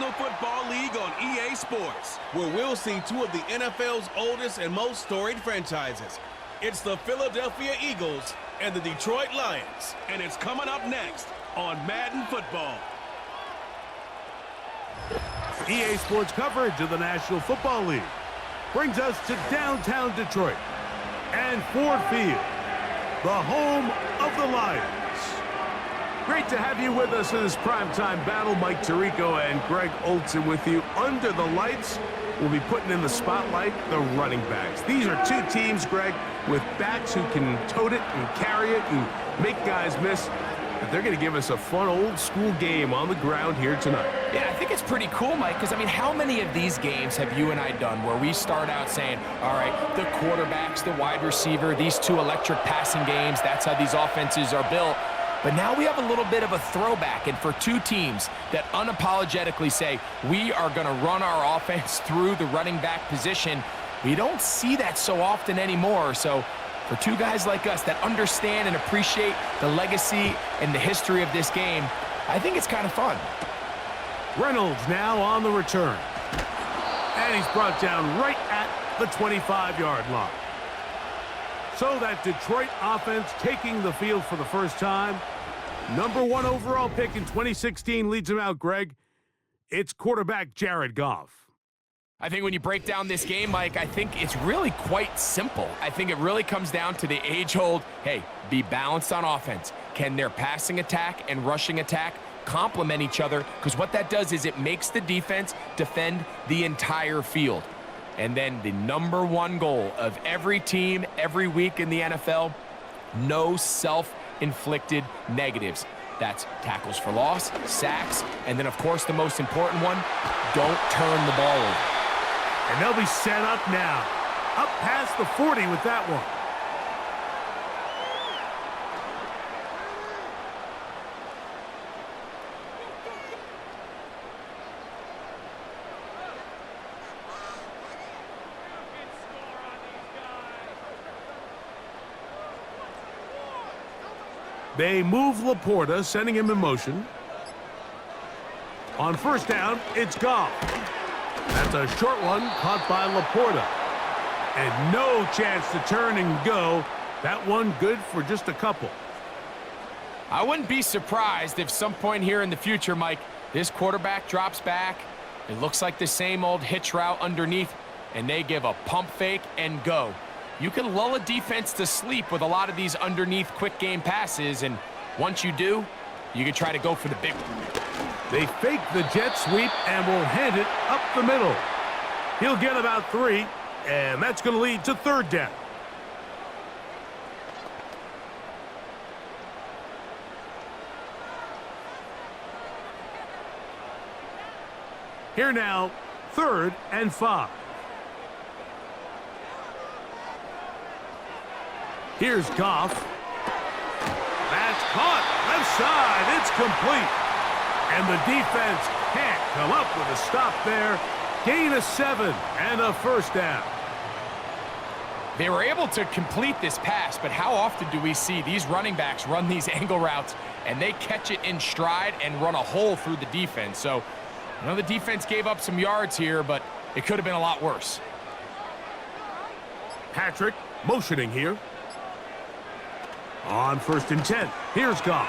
National Football League on EA Sports, where we'll see two of the NFL's oldest and most storied franchises. It's the Philadelphia Eagles and the Detroit Lions, and it's coming up next on Madden Football. EA Sports coverage of the National Football League brings us to downtown Detroit and Ford Field, the home of the Lions. Great to have you with us in this primetime battle. Mike Tirico and Greg Olson with you. Under the lights, we'll be putting in the spotlight the running backs. These are two teams, Greg, with backs who can tote it and carry it and make guys miss. But they're going to give us a fun old-school game on the ground here tonight. Yeah, I think it's pretty cool, Mike, because, I mean, how many of these games have you and I done where we start out saying, all right, the quarterbacks, the wide receiver, these two electric passing games, that's how these offenses are built. But now we have a little bit of a throwback, and for two teams that unapologetically say, we are going to run our offense through the running back position, we don't see that so often anymore. So for two guys like us that understand and appreciate the legacy and the history of this game, I think it's kind of fun. Reynolds now on the return. And he's brought down right at the 25-yard line. So that Detroit offense taking the field for the first time. #1 overall pick in 2016 leads him out, Greg. It's quarterback Jared Goff. I think when you break down this game, Mike, I think it's really quite simple. I think it really comes down to the age-old, hey, be balanced on offense. Can their passing attack and rushing attack complement each other? Because what that does is it makes the defense defend the entire field. And then the #1 goal of every team, every week in the NFL, no self-inflicted negatives. That's tackles for loss, sacks, and then, of course, the most important one, don't turn the ball over. And they'll be set up now. Up past the 40 with that one. They move Laporta, sending him in motion. On first down, it's Goff. That's a short one caught by Laporta. And no chance to turn and go. That one good for just a couple. I wouldn't be surprised if some point here in the future, Mike, this quarterback drops back. It looks like the same old hitch route underneath, and they give a pump fake and go. You can lull a defense to sleep with a lot of these underneath quick game passes, and once you do, you can try to go for the big one. They fake the jet sweep and will hand it up the middle. He'll get about 3, and that's going to lead to third down. Here now, 3rd and 5. Here's Goff. That's caught. Left side. It's complete. And the defense can't come up with a stop there. Gain of 7 and a first down. They were able to complete this pass, but how often do we see these running backs run these angle routes and they catch it in stride and run a hole through the defense? So, I know the defense gave up some yards here, but it could have been a lot worse. Patrick motioning here. On 1st and 10, here's Goff.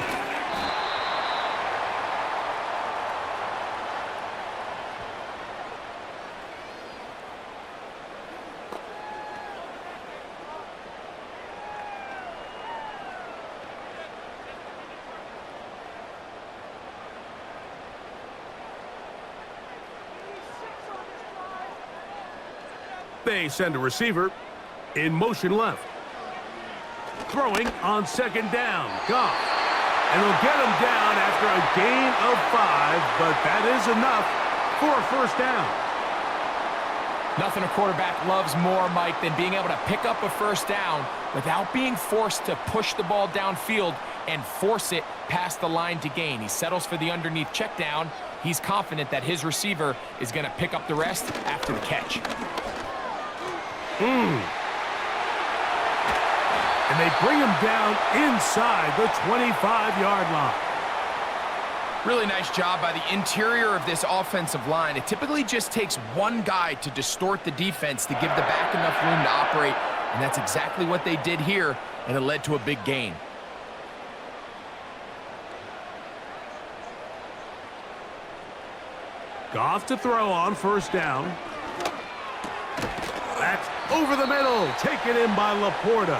They send a receiver in motion left. Throwing on 2nd down, Goff. And he'll get him down after a gain of 5, but that is enough for a first down. Nothing a quarterback loves more, Mike, than being able to pick up a first down without being forced to push the ball downfield and force it past the line to gain. He settles for the underneath check down. He's confident that his receiver is going to pick up the rest after the catch. And they bring him down inside the 25-yard line. Really nice job by the interior of this offensive line. It typically just takes one guy to distort the defense to give the back enough room to operate, and that's exactly what they did here, and it led to a big gain. Goff to throw on first down. That's over the middle, taken in by Laporta.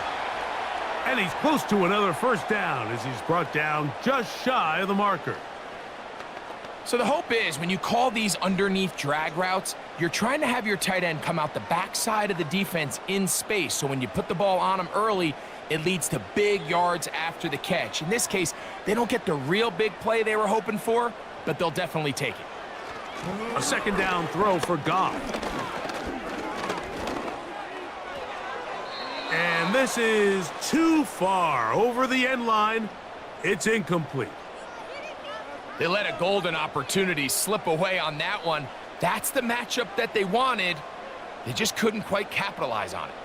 And he's close to another first down as he's brought down just shy of the marker. So the hope is when you call these underneath drag routes, you're trying to have your tight end come out the backside of the defense in space. So when you put the ball on him early, it leads to big yards after the catch. In this case, they don't get the real big play they were hoping for, but they'll definitely take it. A second down throw for Goff. And this is too far over the end line. It's incomplete. They let a golden opportunity slip away on that one. That's the matchup that they wanted. They just couldn't quite capitalize on it.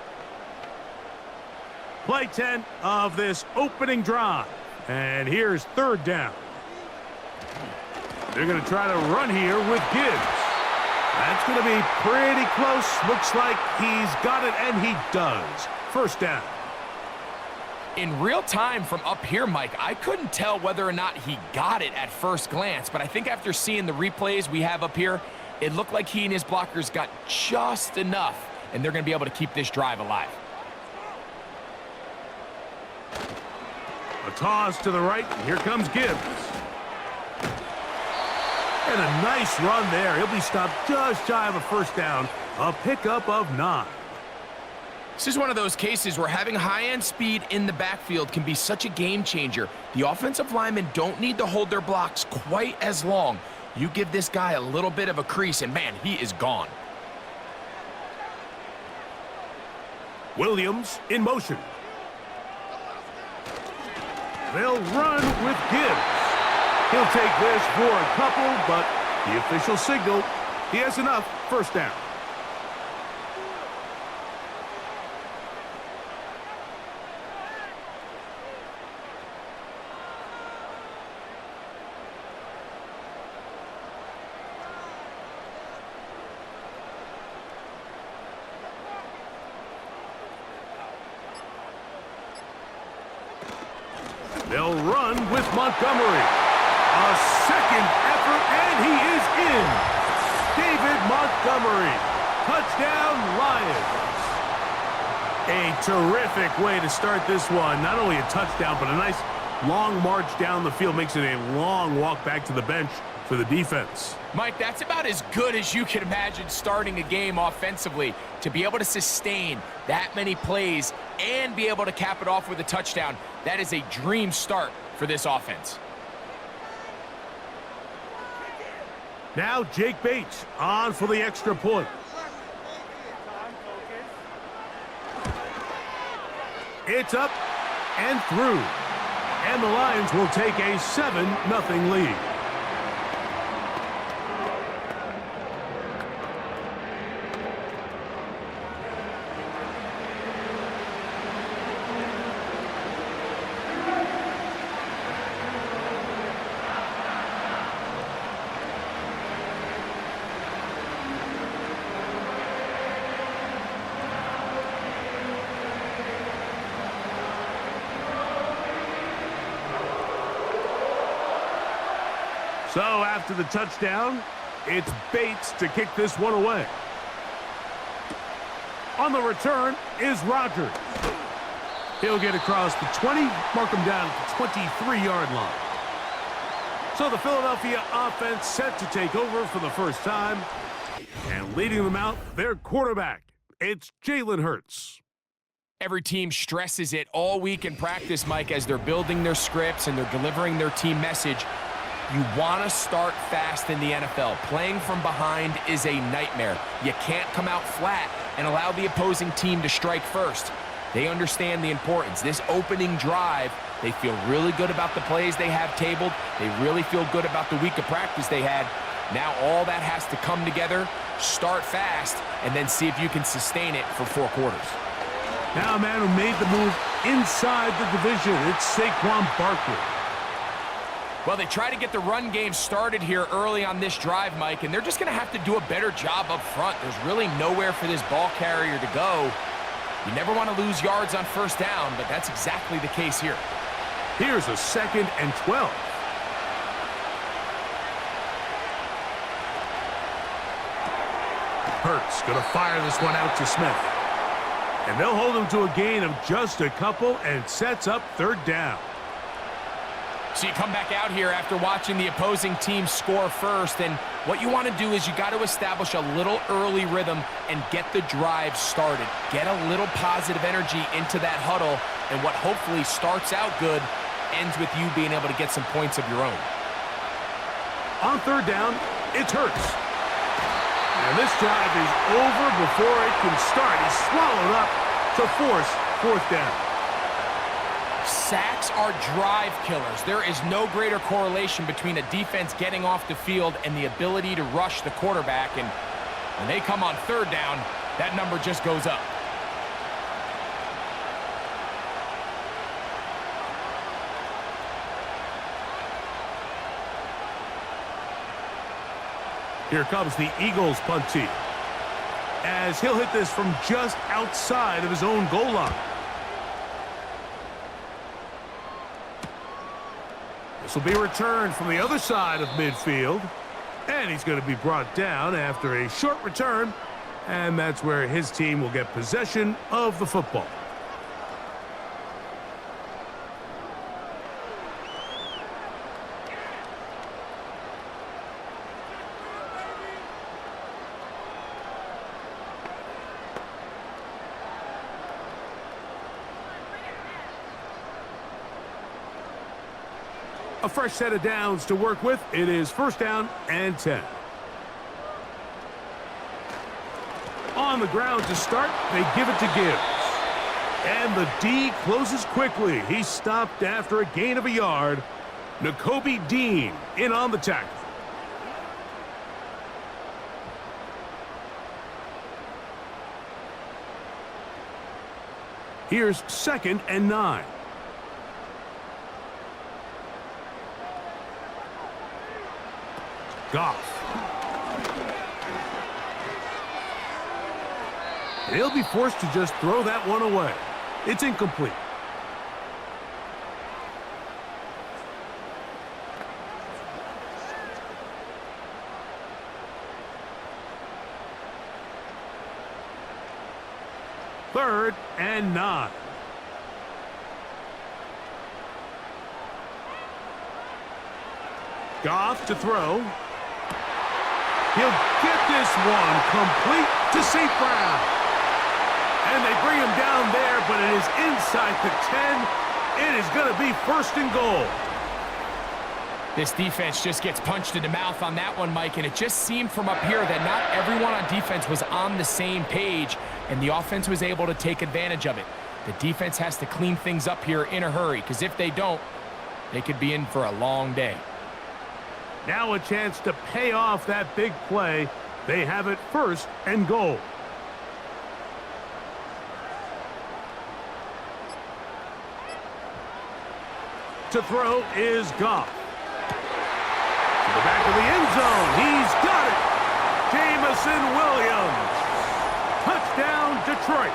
Play 10 of this opening drive. And here's third down. They're going to try to run here with Gibbs. That's going to be pretty close. Looks like he's got it, and he does. First down. In real time from up here, Mike, I couldn't tell whether or not he got it at first glance, but I think after seeing the replays we have up here, it looked like he and his blockers got just enough, and they're going to be able to keep this drive alive. A toss to the right, and here comes Gibbs. And a nice run there. He'll be stopped just shy of a first down. A pickup of 9. This is one of those cases where having high-end speed in the backfield can be such a game changer. The offensive linemen don't need to hold their blocks quite as long. You give this guy a little bit of a crease, and man, he is gone. Williams in motion. They'll run with Gibbs. He'll take this for a couple, but the official signal, he has enough. First down. They'll run with Montgomery. A second effort, and he is in. David Montgomery. Touchdown, Lions. A terrific way to start this one. Not only a touchdown, but a nice long march down the field. Makes it a long walk back to the bench for the defense. Mike, that's about as good as you can imagine starting a game offensively. To be able to sustain that many plays and be able to cap it off with a touchdown, that is a dream start for this offense. Now Jake Bates on for the extra point. It's up and through. And the Lions will take a 7-0 lead. So after the touchdown, it's Bates to kick this one away. On the return is Rodgers. He'll get across the 20, mark him down at the 23-yard line. So the Philadelphia offense set to take over for the first time. And leading them out, their quarterback. It's Jalen Hurts. Every team stresses it all week in practice, Mike, as they're building their scripts and they're delivering their team message. You want to start fast in the NFL. Playing from behind is a nightmare. You can't come out flat and allow the opposing team to strike first. They understand the importance. This opening drive, they feel really good about the plays they have tabled. They really feel good about the week of practice they had. Now all that has to come together, start fast, and then see if you can sustain it for 4 quarters. Now a man who made the move inside the division, it's Saquon Barkley. Well, they try to get the run game started here early on this drive, Mike, and they're just going to have to do a better job up front. There's really nowhere for this ball carrier to go. You never want to lose yards on first down, but that's exactly the case here. Here's a 2nd and 12. Hurts going to fire this one out to Smith. And they'll hold him to a gain of just a couple and sets up 3rd down. So you come back out here after watching the opposing team score first, and what you want to do is you got to establish a little early rhythm and get the drive started. Get a little positive energy into that huddle, and what hopefully starts out good ends with you being able to get some points of your own. On 3rd down, it's Hurts. And this drive is over before it can start. He's swallowed up to force 4th down. Sacks are drive killers. There is no greater correlation between a defense getting off the field and the ability to rush the quarterback. And when they come on 3rd down, that number just goes up. Here comes the Eagles punt team, as he'll hit this from just outside of his own goal line. This will be returned from the other side of midfield, and he's going to be brought down after a short return, and that's where his team will get possession of the football. A fresh set of downs to work with. It is 1st down and 10. On the ground to start, they give it to Gibbs. And the D closes quickly. He stopped after a gain of a yard. Nakobe Dean in on the tackle. Here's 2nd and 9. Goff. He'll be forced to just throw that one away. It's incomplete. Third and 9. Goff to throw. He'll get this one complete to St. Brown. And they bring him down there, but it is inside the 10. It is going to be 1st and goal. This defense just gets punched in the mouth on that one, Mike, and it just seemed from up here that not everyone on defense was on the same page, and the offense was able to take advantage of it. The defense has to clean things up here in a hurry, because if they don't, they could be in for a long day. Now a chance to pay off that big play. They have it 1st and goal. To throw is Goff. To the back of the end zone. He's got it. Jamison Williams. Touchdown, Detroit.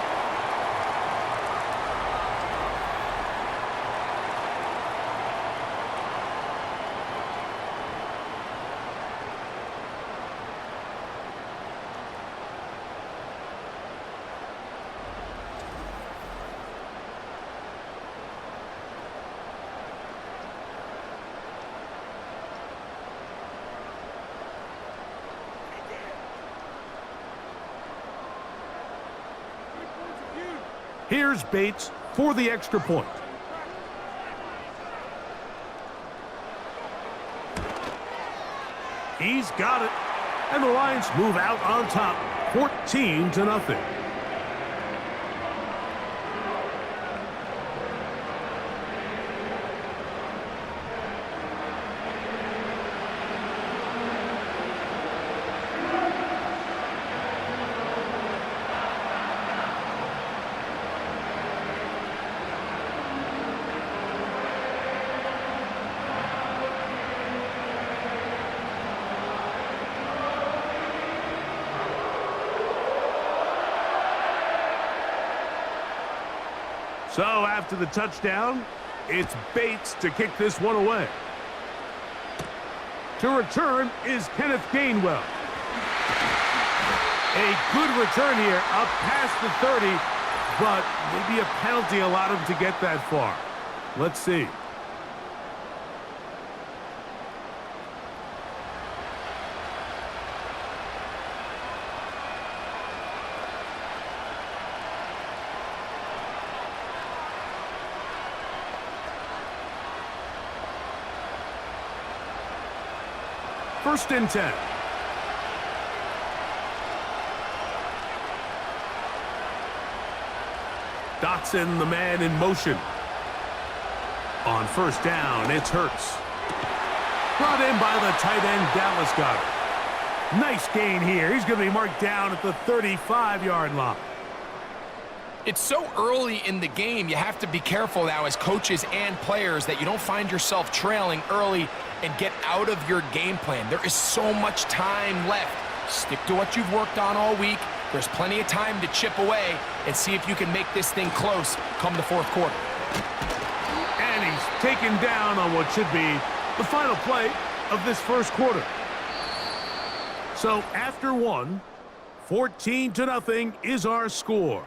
Here's Bates for the extra point. He's got it. And the Lions move out on top, 14-0. So after the touchdown, it's Bates to kick this one away. To return is Kenneth Gainwell. A good return here, up past the 30, but maybe a penalty allowed him to get that far. Let's see. First and 10. Dotson, the man in motion. On first down, it's Hurts. Brought in by the tight end, Dallas Goedert. Nice gain here. He's going to be marked down at the 35-yard line. It's so early in the game, you have to be careful now as coaches and players that you don't find yourself trailing early and get out of your game plan. There is so much time left. Stick to what you've worked on all week. There's plenty of time to chip away and see if you can make this thing close come the fourth quarter. And he's taken down on what should be the final play of this first quarter. So after one, 14-0 is our score.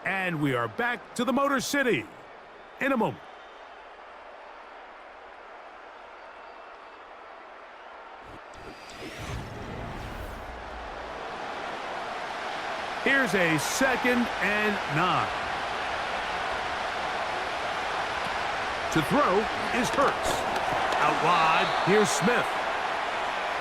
And we are back to the Motor City in a moment. Here's a 2nd and 9. To throw is Hurts. Out wide, here's Smith.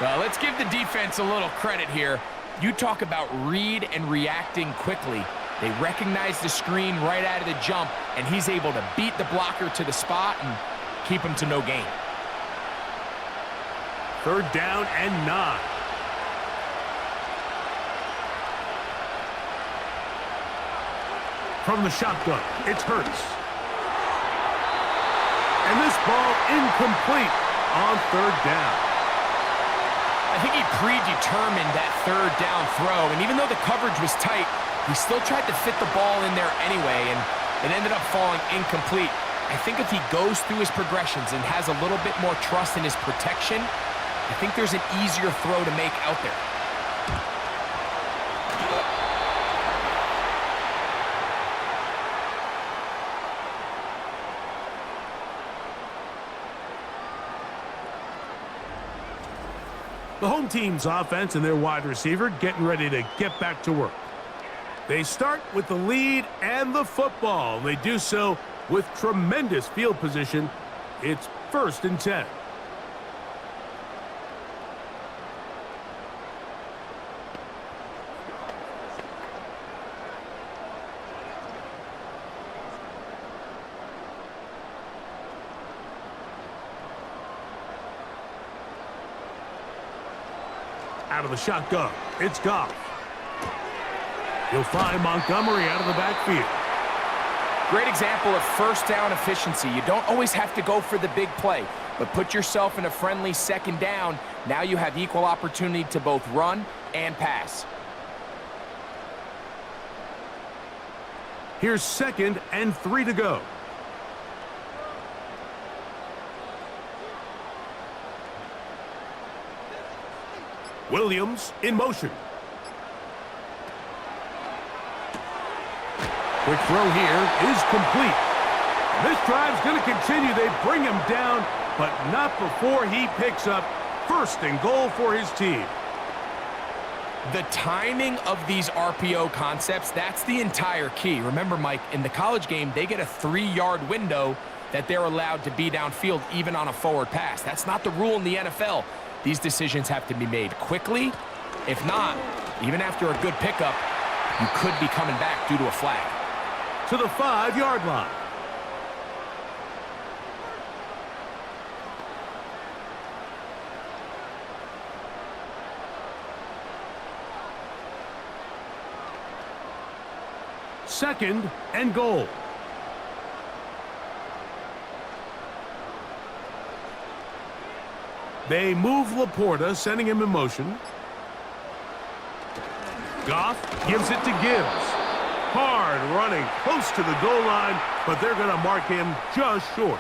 Well, let's give the defense a little credit here. You talk about read and reacting quickly. They recognize the screen right out of the jump, and he's able to beat the blocker to the spot and keep him to no gain. 3rd down and 9. From the shotgun, it's Hurts. And this ball incomplete on 3rd down. I think he predetermined that 3rd down throw, and even though the coverage was tight, he still tried to fit the ball in there anyway, and it ended up falling incomplete. I think if he goes through his progressions and has a little bit more trust in his protection, I think there's an easier throw to make out there. The home team's offense and their wide receiver getting ready to get back to work. They start with the lead and the football. They do so with tremendous field position. It's 1st and 10. Out of the shotgun, it's Goff. You'll find Montgomery out of the backfield. Great example of first down efficiency. You don't always have to go for the big play, but put yourself in a friendly 2nd down. Now you have equal opportunity to both run and pass. Here's 2nd and 3 to go. Williams in motion. Quick throw here is complete. This drive's going to continue. They bring him down, but not before he picks up 1st and goal for his team. The timing of these RPO concepts, that's the entire key. Remember, Mike, in the college game, they get a 3-yard window that they're allowed to be downfield even on a forward pass. That's not the rule in the NFL. These decisions have to be made quickly. If not, even after a good pickup, you could be coming back due to a flag. To the 5-yard line. Second and goal. They move Laporta, sending him in motion. Goff gives it to Gibbs. Hard running, close to the goal line, but they're going to mark him just short.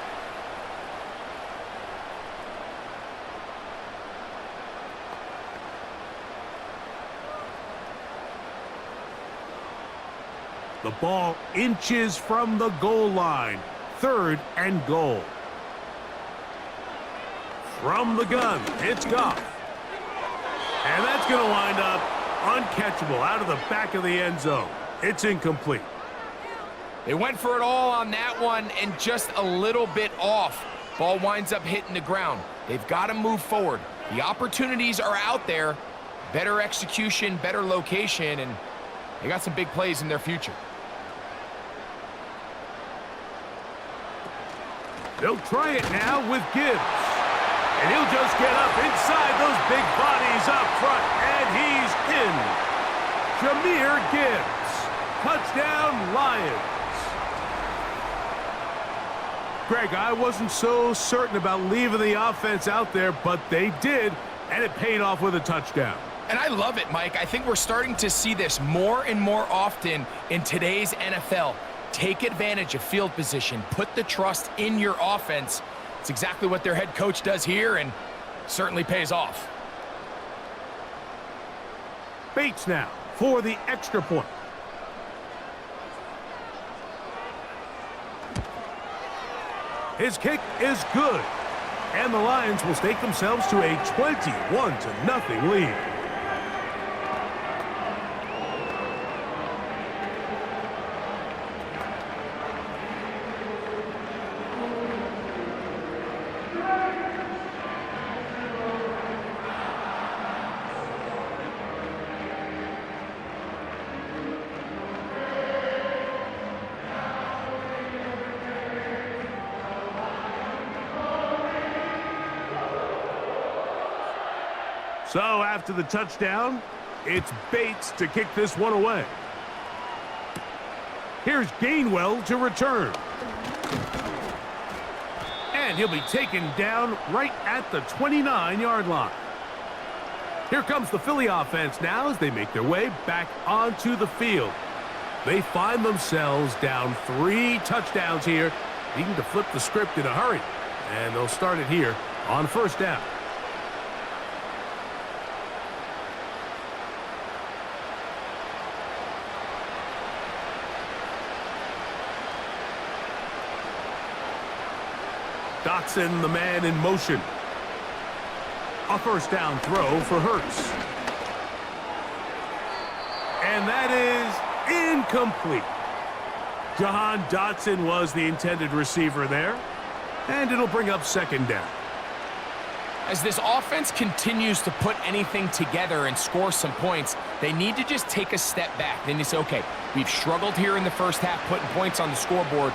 The ball inches from the goal line. 3rd and goal. From the gun, it's Goff. And that's going to wind up uncatchable out of the back of the end zone. It's incomplete. They went for it all on that one and just a little bit off. Ball winds up hitting the ground. They've got to move forward. The opportunities are out there. Better execution, better location, and they got some big plays in their future. They'll try it now with Gibbs. And he'll just get up inside those big bodies up front. And he's in. Jahmyr Gibbs. Touchdown, Lions. Greg, I wasn't so certain about leaving the offense out there, but they did, and it paid off with a touchdown. And I love it, Mike. I think we're starting to see this more and more often in today's NFL. Take advantage of field position. Put the trust in your offense. It's exactly what their head coach does here, and certainly pays off. Bates now for the extra point. His kick is good. And the Lions will stake themselves to a 21-0 lead. So after the touchdown, it's Bates to kick this one away. Here's Gainwell to return. And he'll be taken down right at the 29-yard line. Here comes the Philly offense now as they make their way back onto the field. They find themselves down 3 touchdowns here, needing to flip the script in a hurry. And they'll start it here on 1st down. Dotson, the man in motion. A 1st down throw for Hurts. And that is incomplete. Jahan Dotson was the intended receiver there. And it'll bring up 2nd down. As this offense continues to put anything together and score some points, they need to just take a step back. Then you say, okay, we've struggled here in the first half putting points on the scoreboard.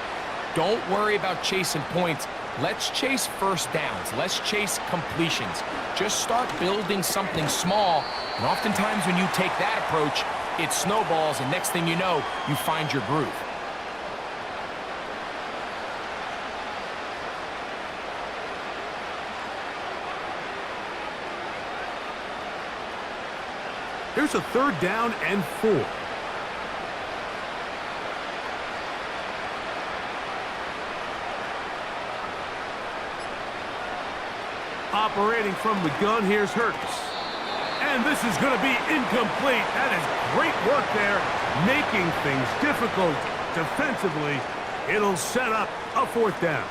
Don't worry about chasing points. Let's chase 1st downs. Let's chase completions. Just start building something small. And oftentimes when you take that approach, it snowballs, and next thing you know, you find your groove. Here's a 3rd down and 4. Operating from the gun, here's Hurts. And this is going to be incomplete. That is great work there, making things difficult defensively. It'll set up a 4th down.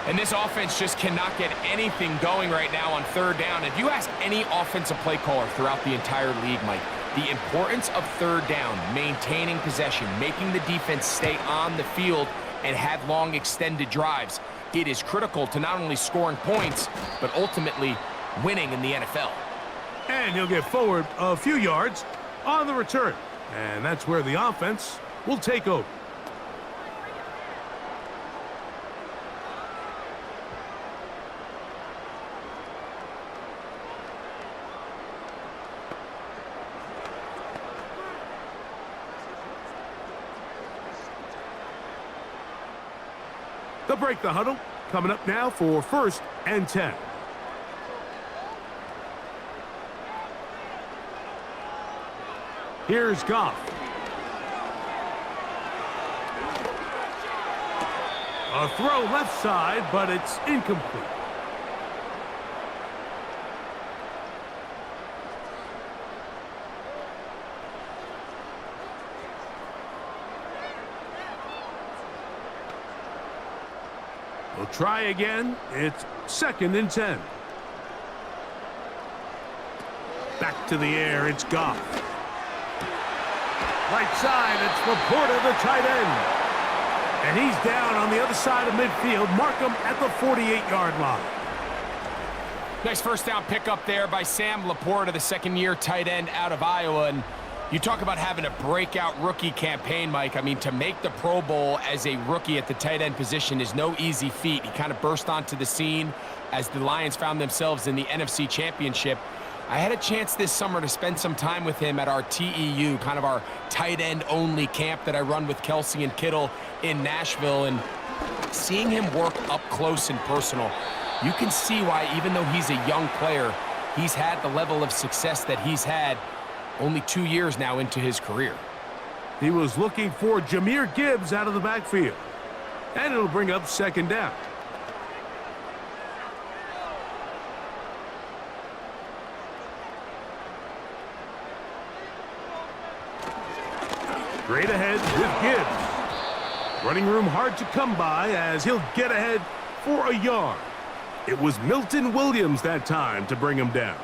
And this offense just cannot get anything going right now on 3rd down. If you ask any offensive play caller throughout the entire league, Mike, the importance of 3rd down, maintaining possession, making the defense stay on the field and have long extended drives, it is critical to not only scoring points, but ultimately winning in the NFL. And he'll get forward a few yards on the return. And that's where the offense will take over. They'll break the huddle. Coming up now for 1st and 10. Here's Goff. A throw left side, but it's incomplete. We'll try again. It's 2nd and 10. Back to the air, it's Goff. Right side, it's Laporta, the tight end. And he's down on the other side of midfield. Mark him at the 48-yard line. Nice first down pickup there by Sam Laporta, the second-year tight end out of Iowa. And you talk about having a breakout rookie campaign, Mike. I mean, to make the Pro Bowl as a rookie at the tight end position is no easy feat. He kind of burst onto the scene as the Lions found themselves in the NFC Championship. I had a chance this summer to spend some time with him at our TEU, kind of our tight end only camp that I run with Kelsey and Kittle in Nashville, and seeing him work up close and personal, you can see why, even though he's a young player, he's had the level of success that he's had only 2 years now into his career. He was looking for Jahmyr Gibbs out of the backfield, and it'll bring up 2nd down. Straight ahead with Gibbs. Running room hard to come by as he'll get ahead for a yard. It was Milton Williams that time to bring him down.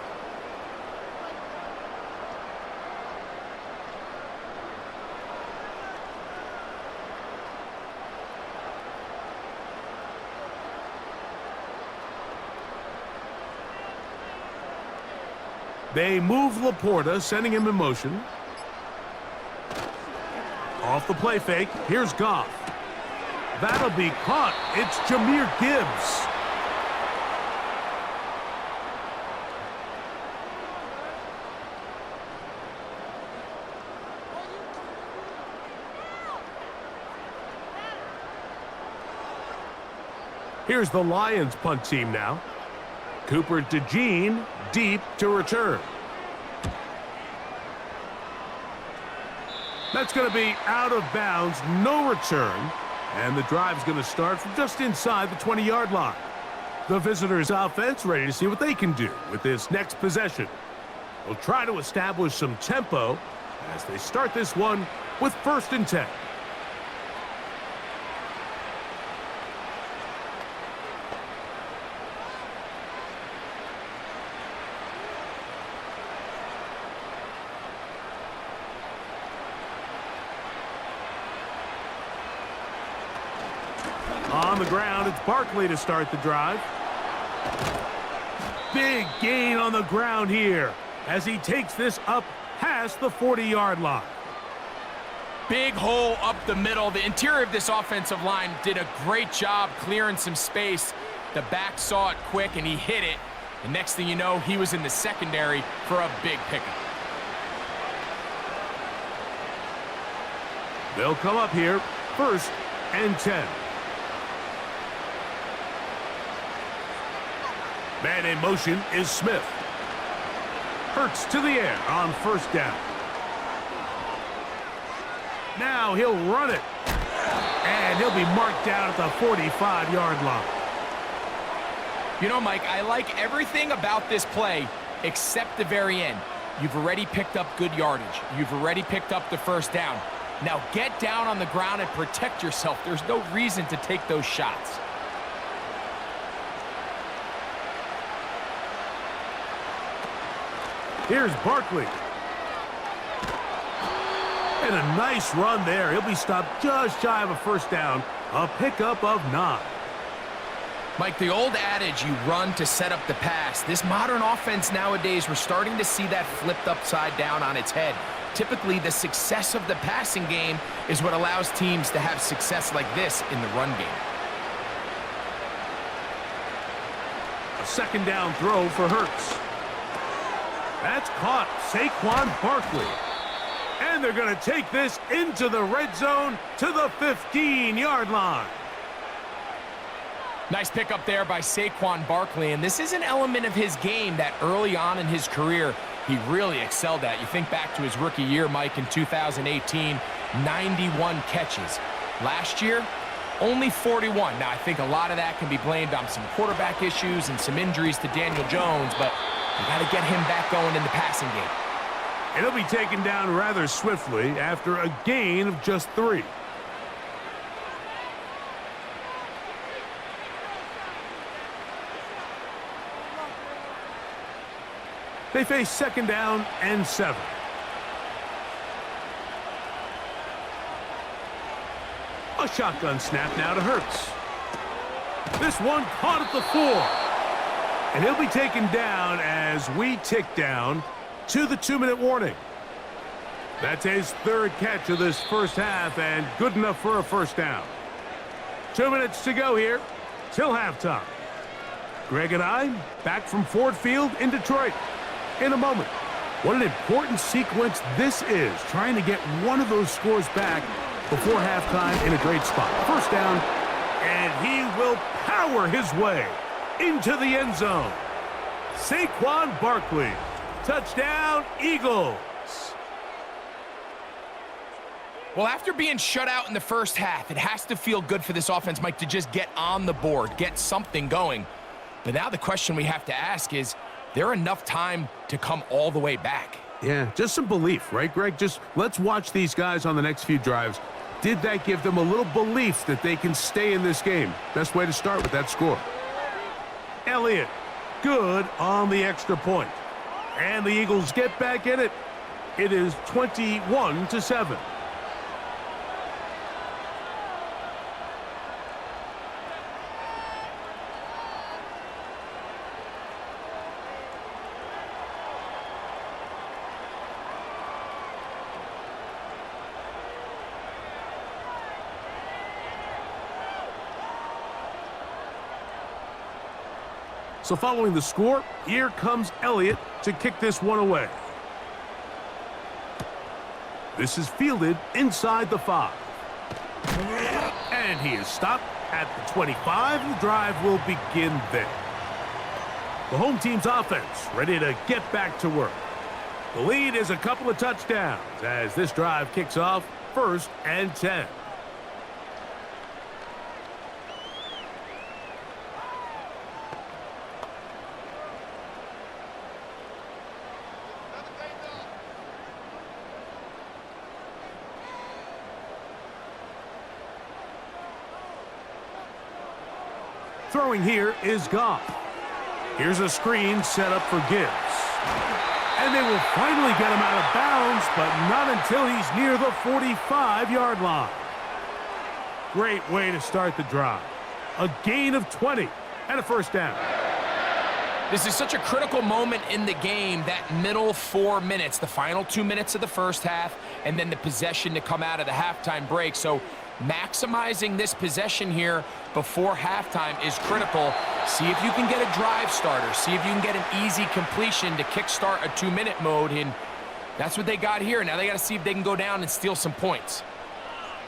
They move Laporta, sending him in motion. Off the play fake, here's Goff. That'll be caught. It's Jahmyr Gibbs. Here's the Lions punt team now. Cooper DeJean deep to return. That's going to be out of bounds, no return. And the drive's going to start from just inside the 20-yard line. The visitors' offense ready to see what they can do with this next possession. They'll try to establish some tempo as they start this one with 1st and 10. On the ground, it's Barkley to start the drive. Big gain on the ground here as he takes this up past the 40-yard line. Big hole up the middle. The interior of this offensive line did a great job clearing some space. The back saw it quick, and he hit it. And next thing you know, he was in the secondary for a big pickup. They'll come up here, 1st and 10. Man in motion is Smith. Hurts to the air on 1st down. Now he'll run it. And he'll be marked down at the 45-yard line. You know, Mike, I like everything about this play except the very end. You've already picked up good yardage. You've already picked up the 1st down. Now get down on the ground and protect yourself. There's no reason to take those shots. Here's Barkley. And a nice run there. He'll be stopped just shy of a 1st down. A pickup of 9. Mike, the old adage, you run to set up the pass. This modern offense nowadays, we're starting to see that flipped upside down on its head. Typically, the success of the passing game is what allows teams to have success like this in the run game. A 2nd down throw for Hurts. That's caught. Saquon Barkley. And they're going to take this into the red zone to the 15-yard line. Nice pickup there by Saquon Barkley, and this is an element of his game that early on in his career he really excelled at. You think back to his rookie year, Mike, in 2018, 91 catches. Last year, only 41. Now, I think a lot of that can be blamed on some quarterback issues and some injuries to Daniel Jones, but you got to get him back going in the passing game. And he'll be taken down rather swiftly after a gain of just 3. They face 2nd down and 7. A shotgun snap now to Hurts. This one caught at the 4. And he'll be taken down as we tick down to the 2-minute warning. That's his 3rd catch of this first half and good enough for a first down. 2 minutes to go here till halftime. Greg and I back from Ford Field in Detroit in a moment. What an important sequence this is, trying to get one of those scores back before halftime in a great spot. First down, and he will power his way into the end zone. Saquon Barkley, touchdown Eagles. Well, after being shut out in the first half, it has to feel good for this offense, Mike, to just get on the board, get something going. But now the question we have to ask is there enough time to come all the way back? Yeah, just some belief, right, Greg? Just let's watch these guys on the next few drives. Did that give them a little belief that they can stay in this game? Best way to start with that score. Elliott, good on the extra point. And the Eagles get back in it. It is 21-7. So following the score, here comes Elliott to kick this one away. This is fielded inside the 5. And he is stopped at the 25. The drive will begin there. The home team's offense ready to get back to work. The lead is a couple of touchdowns as this drive kicks off 1st and 10. Throwing here is Goff. Here's a screen set up for Gibbs. And they will finally get him out of bounds, but not until he's near the 45-yard line. Great way to start the drive. A gain of 20 and a first down. This is such a critical moment in the game, that middle 4 minutes, the final 2 minutes of the first half, and then the possession to come out of the halftime break. So maximizing this possession here before halftime is critical. See if you can get a drive starter. See if you can get an easy completion to kickstart a 2-minute mode, and that's what they got here. Now they got to see if they can go down and steal some points.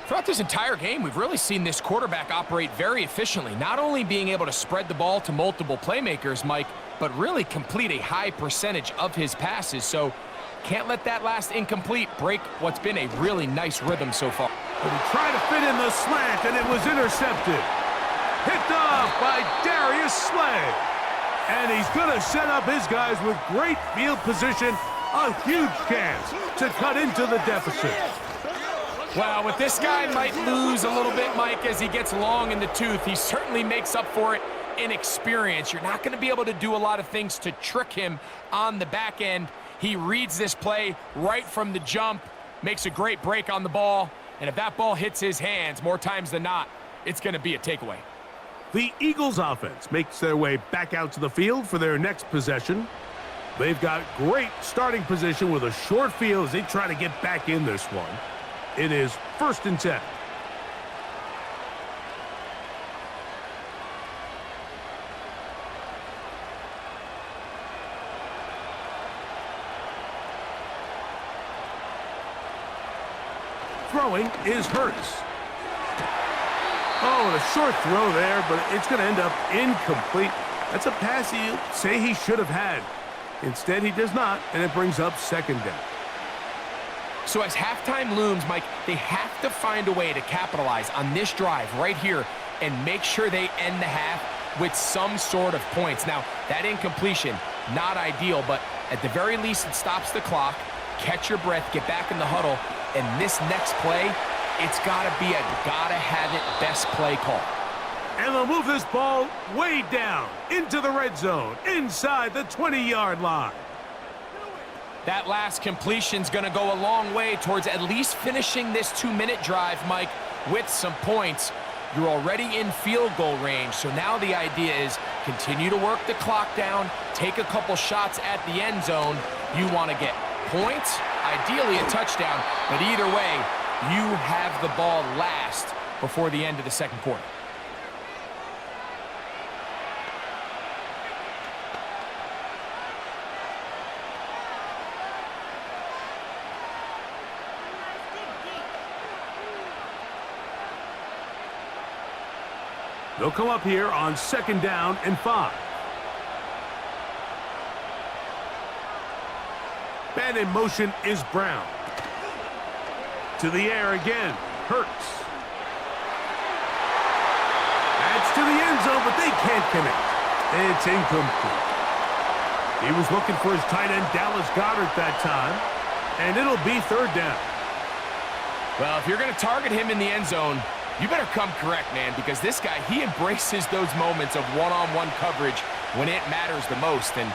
Throughout this entire game, we've really seen this quarterback operate very efficiently, not only being able to spread the ball to multiple playmakers, Mike, but really complete a high percentage of his passes. So can't let that last incomplete break what's been a really nice rhythm so far. But he tried to fit in the slant, and it was intercepted. Picked off by Darius Slay. And he's going to set up his guys with great field position. A huge chance to cut into the deficit. Well, with this guy might lose a little bit, Mike, as he gets long in the tooth. He certainly makes up for it in experience. You're not going to be able to do a lot of things to trick him on the back end. He reads this play right from the jump, makes a great break on the ball, and if that ball hits his hands more times than not, it's going to be a takeaway. The Eagles offense makes their way back out to the field for their next possession. They've got great starting position with a short field as they try to get back in this one. It is 1st and 10. Throwing is Hurts. Oh, and a short throw there, but it's going to end up incomplete. That's a pass he'll say he should have had. Instead, he does not, and it brings up 2nd down. So as halftime looms, Mike, they have to find a way to capitalize on this drive right here and make sure they end the half with some sort of points. Now, that incompletion, not ideal, but at the very least, it stops the clock. Catch your breath, get back in the huddle, and this next play, it's got to be a gotta-have-it best play call. And they'll move this ball way down into the red zone, inside the 20-yard line. That last completion's going to go a long way towards at least finishing this 2-minute drive, Mike, with some points. You're already in field goal range, so now the idea is continue to work the clock down, take a couple shots at the end zone. You want to get points, ideally a touchdown, but either way, you have the ball last before the end of the second quarter. They'll come up here on 2nd down and 5. Man in motion is Brown. To the air again, Hurts. That's to the end zone, but they can't connect. It's incomplete. He was looking for his tight end, Dallas Goedert, that time, and it'll be 3rd down. Well, if you're going to target him in the end zone, you better come correct, man, because this guy, he embraces those moments of one-on-one coverage when it matters the most, and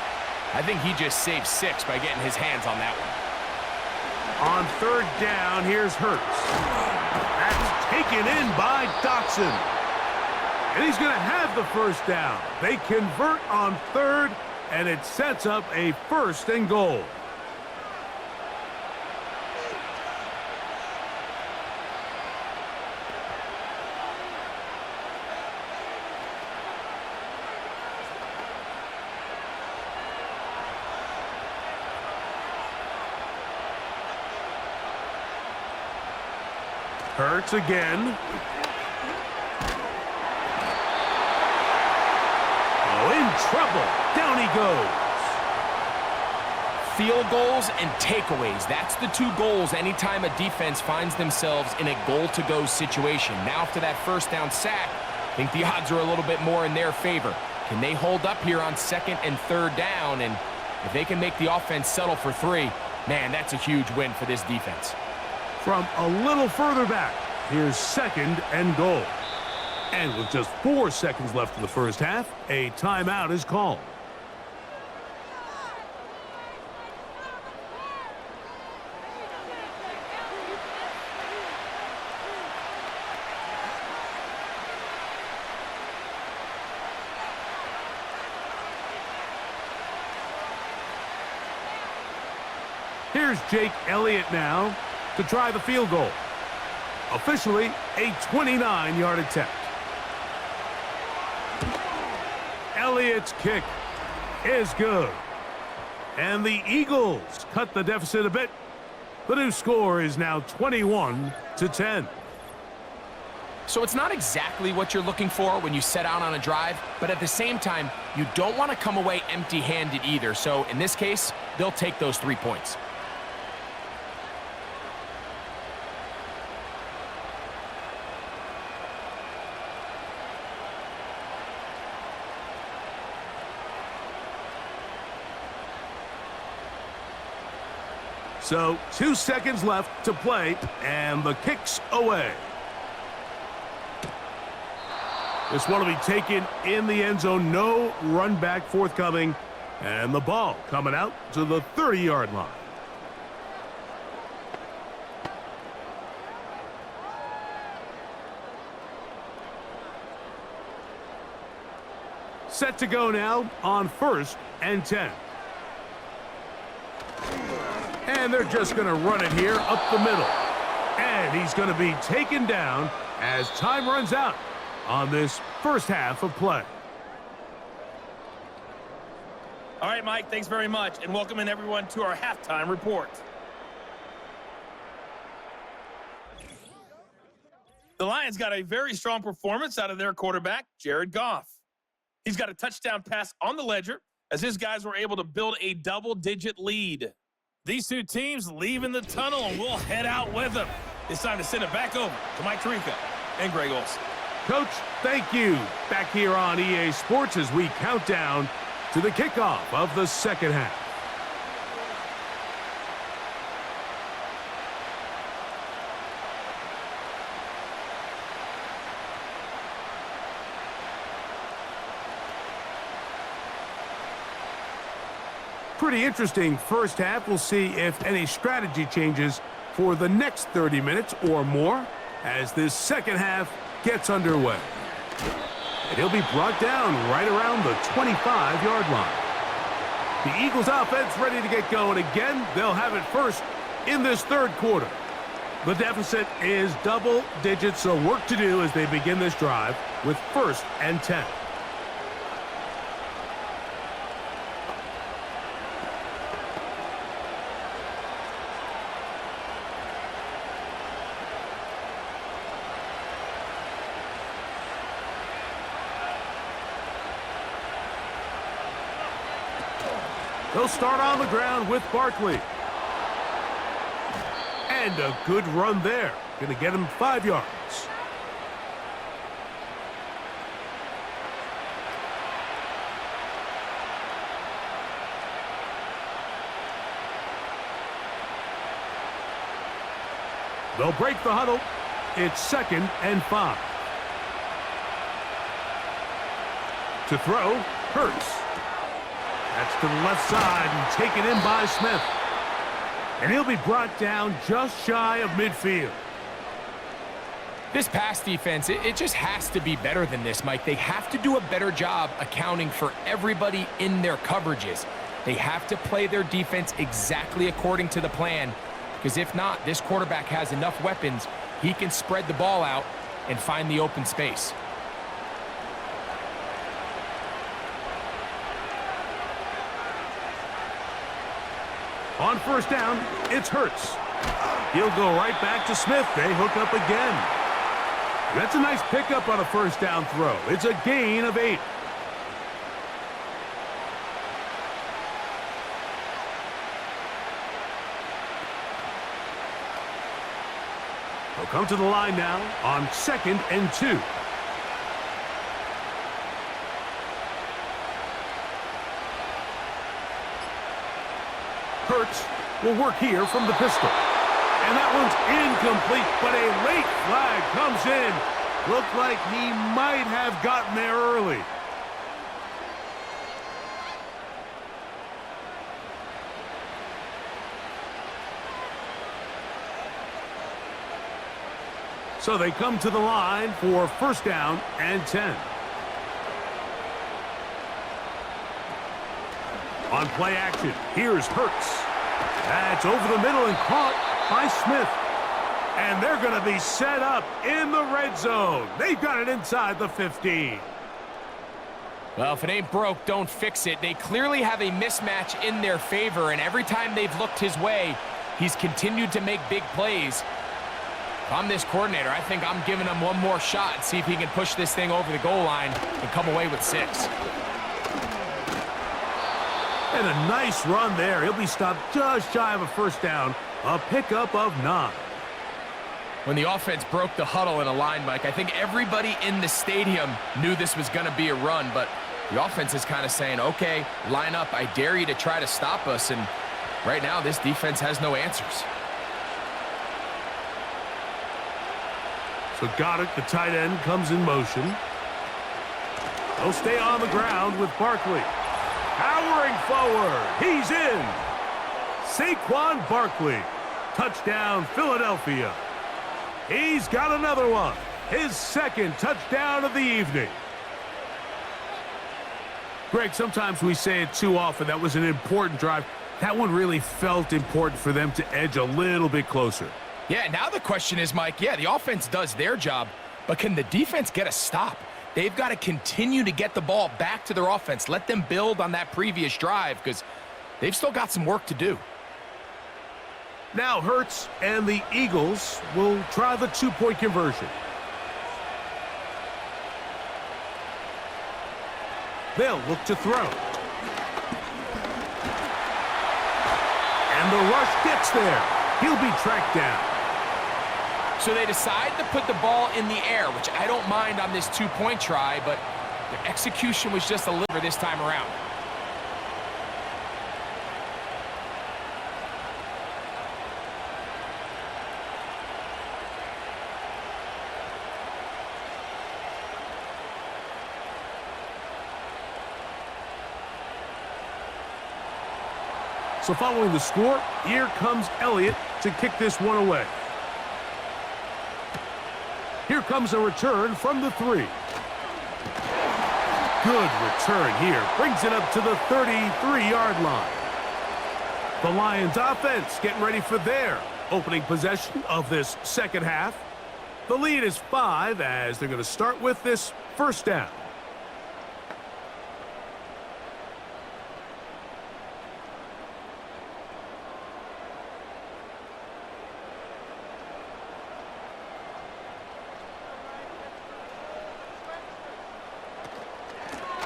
I think he just saved 6 by getting his hands on that one. On 3rd down, here's Hurts. That's taken in by Dotson. And he's going to have the 1st down. They convert on 3rd, and it sets up a 1st and goal. Hurts again. Oh, in trouble. Down he goes. Field goals and takeaways. That's the 2 goals anytime a defense finds themselves in a goal-to-go situation. Now after that 1st down sack, I think the odds are a little bit more in their favor. Can they hold up here on 2nd and 3rd down? And if they can make the offense settle for 3, man, that's a huge win for this defense. From a little further back, here's 2nd and goal. And with just 4 seconds left in the 1st half, a timeout is called. Here's Jake Elliott now to try the field goal. Officially, a 29-yard attempt. Elliott's kick is good. And the Eagles cut the deficit a bit. The new score is now 21-10. So it's not exactly what you're looking for when you set out on a drive, but at the same time, you don't want to come away empty-handed either. So in this case, they'll take those 3 points. So 2 seconds left to play, and the kick's away. This one will be taken in the end zone. No run back forthcoming, and the ball coming out to the 30-yard line. Set to go now on 1st and 10. And they're just going to run it here up the middle. And he's going to be taken down as time runs out on this 1st half of play. All right, Mike, thanks very much. And welcome in everyone to our halftime report. The Lions got a very strong performance out of their quarterback, Jared Goff. He's got a touchdown pass on the ledger as his guys were able to build a double-digit lead. These two teams leaving the tunnel, and we'll head out with them. It's time to send it back over to Mike Tirico and Greg Olson. Coach, thank you. Back here on EA Sports as we count down to the kickoff of the second half. Pretty interesting first half. We'll see if any strategy changes for the next 30 minutes or more as this second half gets underway. And he'll be brought down right around the 25-yard line. The Eagles offense ready to get going again. They'll have it first in this third quarter. The deficit is double digits, so work to do as they begin this drive with 1st and 10. They'll start on the ground with Barkley. And a good run there. Going to get him 5 yards. They'll break the huddle. It's 2nd and 5. To throw, Hurts. That's to the left side and taken in by Smith. And he'll be brought down just shy of midfield. This pass defense, it just has to be better than this, Mike. They have to do a better job accounting for everybody in their coverages. They have to play their defense exactly according to the plan, because if not, this quarterback has enough weapons, he can spread the ball out and find the open space. On first down, it's Hurts. He'll go right back to Smith. They hook up again. That's a nice pickup on a first down throw. It's a gain of 8. They'll come to the line now on 2nd and 2. Hurts will work here from the pistol. And that one's incomplete, but a late flag comes in. Looked like he might have gotten there early. So they come to the line for 1st down and 10. On play action, here's Hurts. That's over the middle and caught by Smith. And they're going to be set up in the red zone. They've got it inside the 15. Well, if it ain't broke, don't fix it. They clearly have a mismatch in their favor, and every time they've looked his way, he's continued to make big plays. If I'm this coordinator, I think I'm giving him one more shot and see if he can push this thing over the goal line and come away with 6. And a nice run there. He'll be stopped just shy of a 1st down. A pickup of 9. When the offense broke the huddle in a line, Mike, I think everybody in the stadium knew this was going to be a run, but the offense is kind of saying, okay, line up. I dare you to try to stop us. And right now, this defense has no answers. So Goddard, the tight end, comes in motion. They'll stay on the ground with Barkley. Powering forward. He's in. Saquon Barkley. Touchdown, Philadelphia. He's got another one. His 2nd touchdown of the evening. Greg, sometimes we say it too often. That was an important drive. That one really felt important for them to edge a little bit closer. Yeah, now the question is, Mike, yeah, the offense does their job, but can the defense get a stop? They've got to continue to get the ball back to their offense. Let them build on that previous drive because they've still got some work to do. Now Hurts and the Eagles will try the 2-point conversion. They'll look to throw. And And the rush gets there. He'll be tracked down. So they decide to put the ball in the air, which I don't mind on this two-point try, but their execution was just a little this time around. So following the score, here comes Elliott to kick this one away. Here comes a return from the 3. Good return here. Brings it up to the 33-yard line. The Lions offense getting ready for their opening possession of this second half. The lead is 5 as they're going to start with this first down.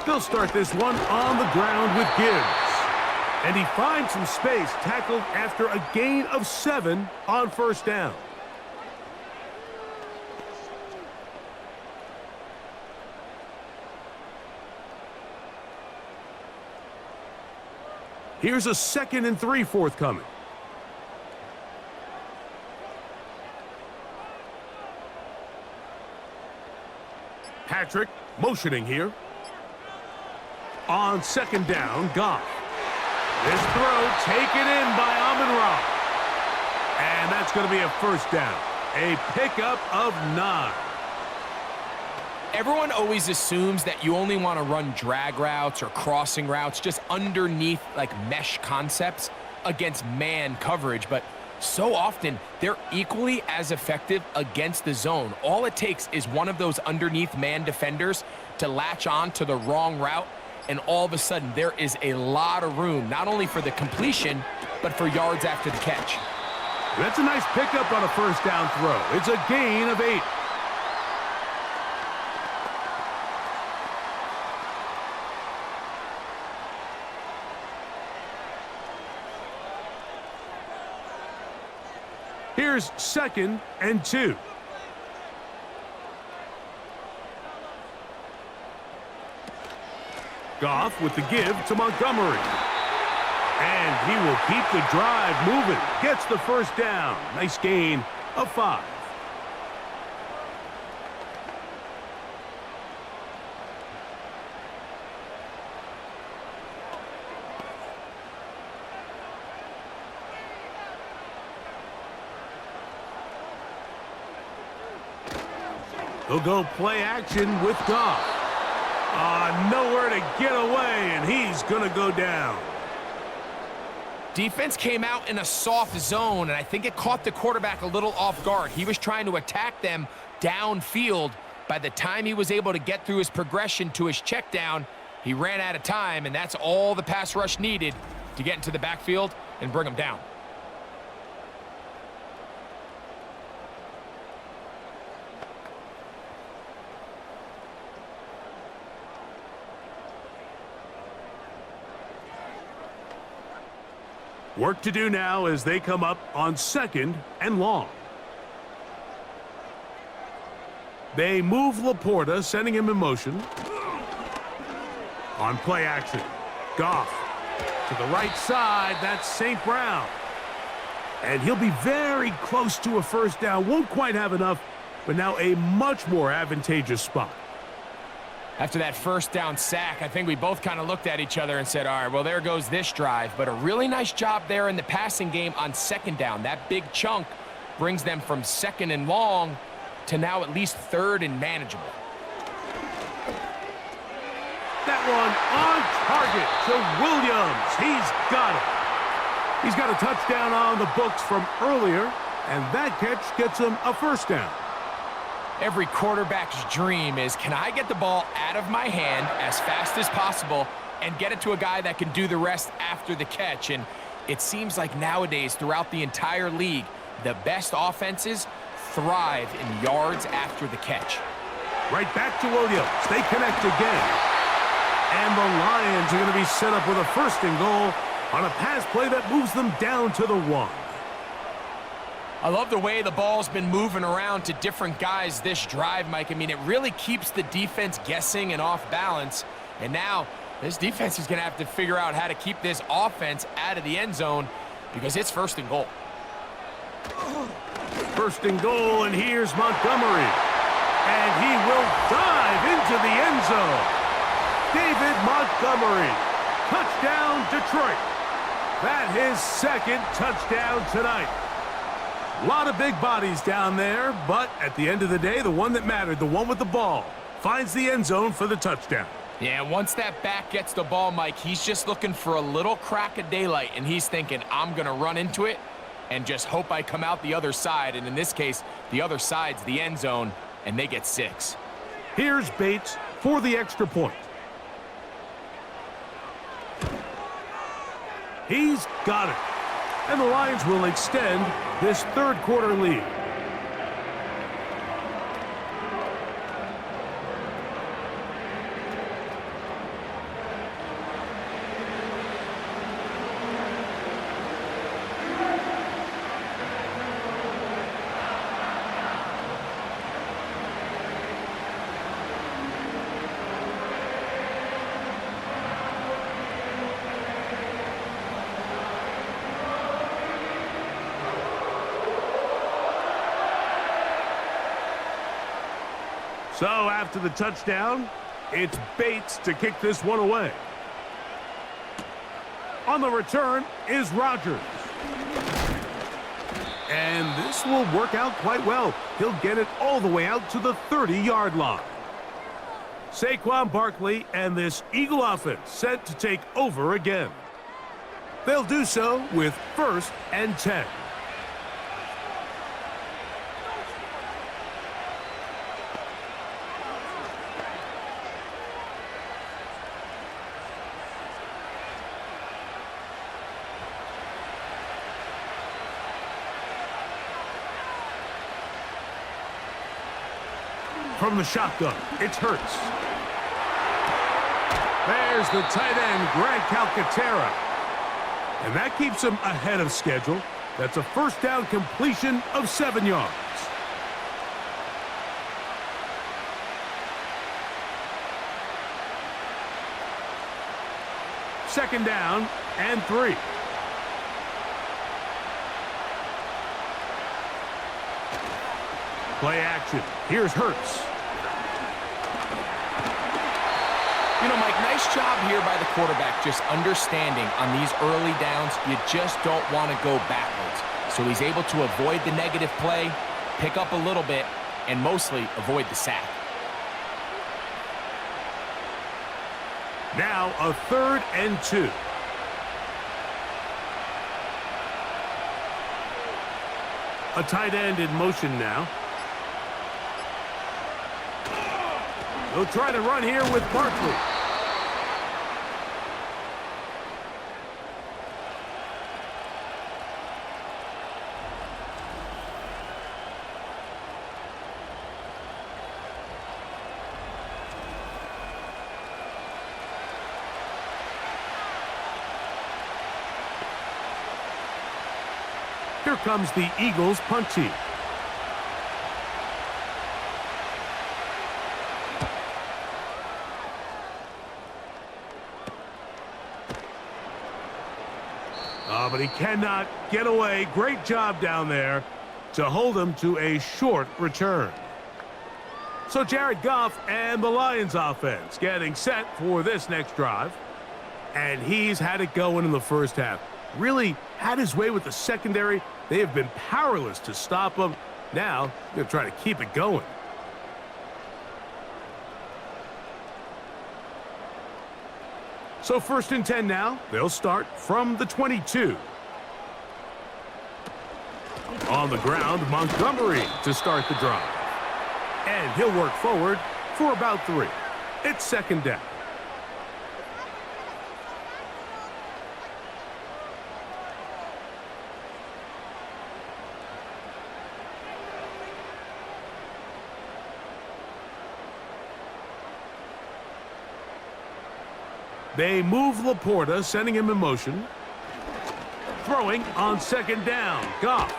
They'll start this one on the ground with Gibbs. And he finds some space, tackled after a gain of 7 on first down. Here's a 2nd and 3 forthcoming. Patrick motioning here. On second down, Goff. This throw taken in by Amon-Ra. And that's going to be a first down. A pickup of 9. Everyone always assumes that you only want to run drag routes or crossing routes just underneath like mesh concepts against man coverage, but so often they're equally as effective against the zone. All it takes is one of those underneath man defenders to latch on to the wrong route, and all of a sudden there is a lot of room, not only for the completion, but for yards after the catch. That's a nice pickup on a first down throw. It's a gain of 8. Here's 2nd and 2. Goff with the give to Montgomery. And he will keep the drive moving. Gets the first down. Nice gain of 5. He'll go play action with Goff. Nowhere to get away, and he's going to go down. Defense came out in a soft zone, and I think it caught the quarterback a little off guard. He was trying to attack them downfield. By the time he was able to get through his progression to his check down, he ran out of time, and that's all the pass rush needed to get into the backfield and bring him down. Work to do now as they come up on 2nd and long. They move Laporta, sending him in motion. On play action, Goff to the right side. That's St. Brown. And he'll be very close to a first down. Won't quite have enough, but now a much more advantageous spot. After that first down sack, I think we both kind of looked at each other and said, all right, well, there goes this drive. But a really nice job there in the passing game on second down. That big chunk brings them from 2nd and long to now at least 3rd and manageable. That one on target to Williams. He's got it. He's got a touchdown on the books from earlier, and that catch gets him a first down. Every quarterback's dream is, can I get the ball out of my hand as fast as possible and get it to a guy that can do the rest after the catch? And it seems like nowadays, throughout the entire league, the best offenses thrive in yards after the catch. Right back to Williams. They connect again. And the Lions are going to be set up with a 1st and goal on a pass play that moves them down to the 1. I love the way the ball's been moving around to different guys this drive, Mike. I mean, it really keeps the defense guessing and off balance. And now this defense is going to have to figure out how to keep this offense out of the end zone because it's 1st and goal. 1st and goal, and here's Montgomery. And he will dive into the end zone. David Montgomery. Touchdown, Detroit. That's his 2nd touchdown tonight. A lot of big bodies down there, but at the end of the day, the one that mattered, the one with the ball, finds the end zone for the touchdown. Yeah, once that back gets the ball, Mike, he's just looking for a little crack of daylight, and he's thinking, I'm going to run into it and just hope I come out the other side. And in this case, the other side's the end zone, and they get 6. Here's Bates for the extra point. He's got it. And the Lions will extend this 3rd quarter lead. So after the touchdown, it's Bates to kick this one away. On the return is Rodgers. And this will work out quite well. He'll get it all the way out to the 30-yard line. Saquon Barkley and this Eagle offense set to take over again. They'll do so with 1st and 10. From the shotgun, it's Hurts. There's the tight end, Greg Calcaterra. And that keeps him ahead of schedule. That's a 1st down completion of 7 yards. Second down and 3. Play action. Here's Hurts. You know, Mike, nice job here by the quarterback just understanding on these early downs, you just don't want to go backwards. So he's able to avoid the negative play, pick up a little bit, and mostly avoid the sack. Now a 3rd and 2. A tight end in motion now. They'll try to run here with Barkley. Here comes the Eagles punt team. But he cannot get away. Great job down there to hold him to a short return. So Jared Goff and the Lions offense getting set for this next drive. And he's had it going in the first half. Really had his way with the secondary. They have been powerless to stop him. Now, they're going to try to keep it going. So 1st and 10 now. They'll start from the 22. On the ground, Montgomery to start the drive. And he'll work forward for about 3. It's 2nd down. They move Laporta, sending him in motion. Throwing on second down. Goff.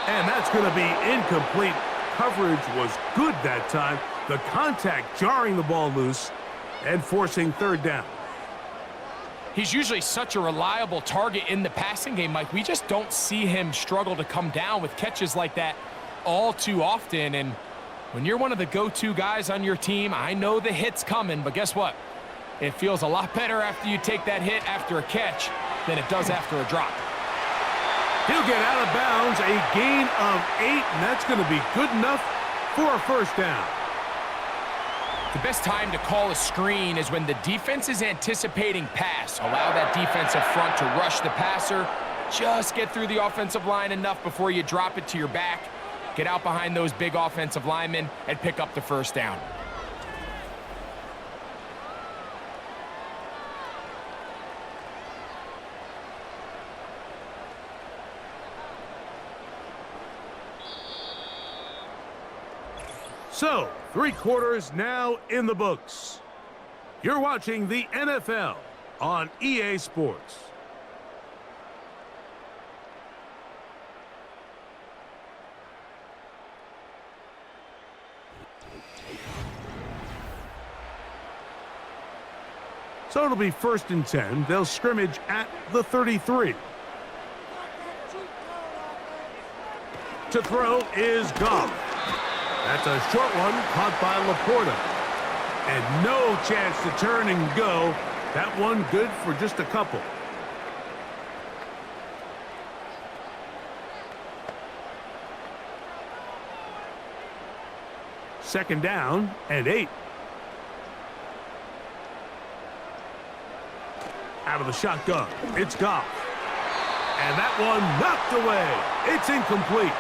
And that's going to be incomplete. Coverage was good that time. The contact jarring the ball loose and forcing third down. He's usually such a reliable target in the passing game, Mike. We just don't see him struggle to come down with catches like that all too often. And when you're one of the go-to guys on your team, I know the hit's coming, but guess what? It feels a lot better after you take that hit after a catch than it does after a drop. He'll get out of bounds, a gain of 8, and that's going to be good enough for a first down. The best time to call a screen is when the defense is anticipating pass. Allow that defensive front to rush the passer. Just get through the offensive line enough before you drop it to your back. Get out behind those big offensive linemen and pick up the first down. So, 3 quarters now in the books. You're watching the NFL on EA Sports. So it'll be 1st and 10. They'll scrimmage at the 33. To throw is Goff. That's a short one caught by Laporta. And no chance to turn and go. That one good for just a couple. Second down and 8. Out of the shotgun, it's Goff. And that one knocked away. It's incomplete.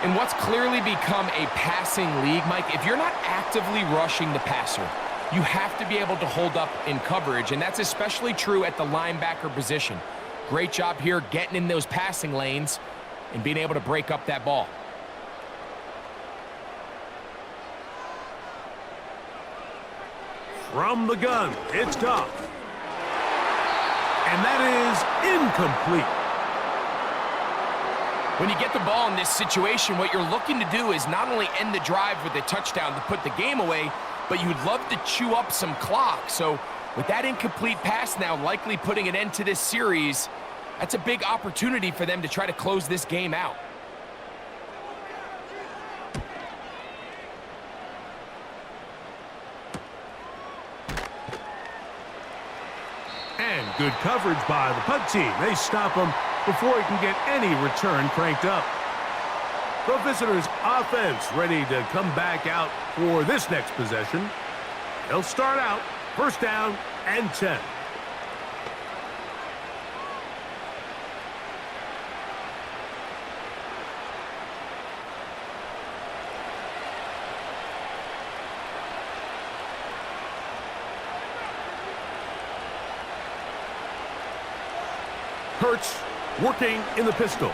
In what's clearly become a passing league, Mike, if you're not actively rushing the passer, you have to be able to hold up in coverage, and that's especially true at the linebacker position. Great job here getting in those passing lanes and being able to break up that ball. From the gun, it's Goff. And that is incomplete. When you get the ball in this situation, what you're looking to do is not only end the drive with a touchdown to put the game away, but you'd love to chew up some clock. So with that incomplete pass now likely putting an end to this series, that's a big opportunity for them to try to close this game out. And good coverage by the punt team. They stop him before he can get any return cranked up. The visitors' offense ready to come back out for this next possession. They'll start out 1st down and 10. Hurts working in the pistol.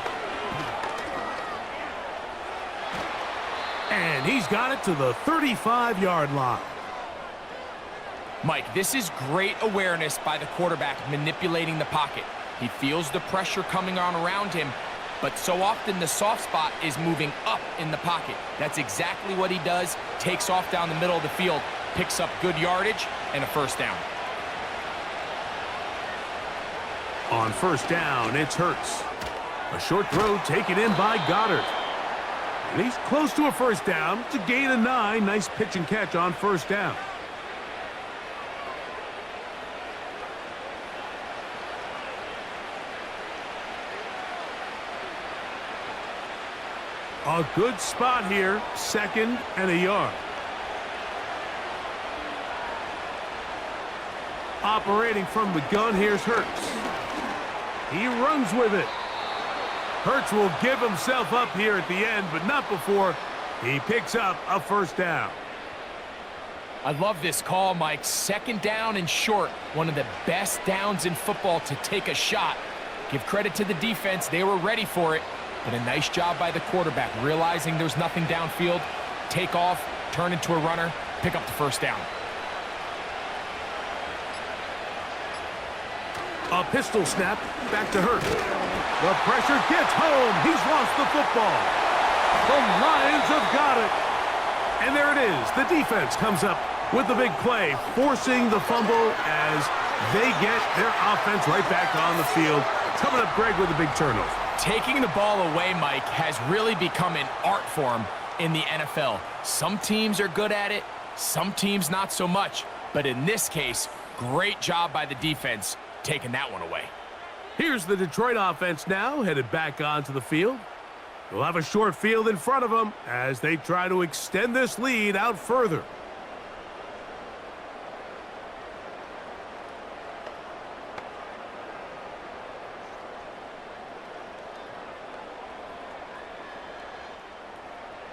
And he's got it to the 35-yard line. Mike, this is great awareness by the quarterback manipulating the pocket. He feels the pressure coming on around him, but so often the soft spot is moving up in the pocket. That's exactly what he does. Takes off down the middle of the field, picks up good yardage, and a first down. On 1st down, it's Hurts. A short throw taken in by Goddard. And he's close to a first down. It's a gain of 9. Nice pitch and catch on 1st down. A good spot here. 2nd and a yard. Operating from the gun, here's Hurts. He runs with it. Hurts will give himself up here at the end, but not before he picks up a first down. I love this call, Mike. 2nd down and short. One of the best downs in football to take a shot. Give credit to the defense. They were ready for it. But a nice job by the quarterback, realizing there's nothing downfield. Take off, turn into a runner, pick up the first down. A pistol snap, back to Hurt. The pressure gets home. He's lost the football. The Lions have got it. And there it is. The defense comes up with the big play, forcing the fumble as they get their offense right back on the field. Coming up, Greg, with a big turnover. Taking the ball away, Mike, has really become an art form in the NFL. Some teams are good at it, some teams not so much. But in this case, great job by the defense taking that one away. Here's the Detroit offense now, headed back onto the field. They'll have a short field in front of them as they try to extend this lead out further.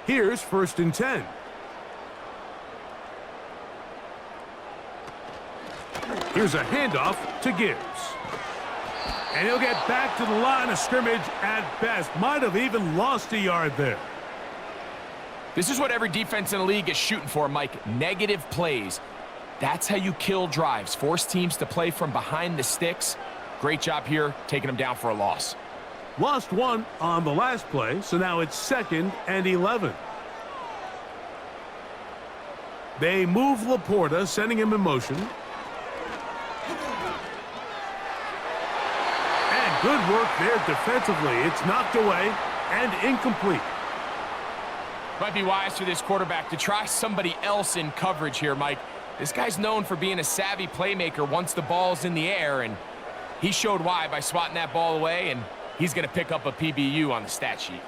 Here's 1st and 10. Here's a handoff to Gibbs. And he'll get back to the line of scrimmage at best. Might have even lost a yard there. This is what every defense in the league is shooting for, Mike. Negative plays. That's how you kill drives. Force teams to play from behind the sticks. Great job here, taking them down for a loss. Lost one on the last play, so now it's 2nd and 11. They move Laporta, sending him in motion. And good work there defensively. It's knocked away and incomplete. Might be wise for this quarterback to try somebody else in coverage here, Mike. This guy's known for being a savvy playmaker once the ball's in the air, and he showed why by swatting that ball away, and he's going to pick up a PBU on the stat sheet.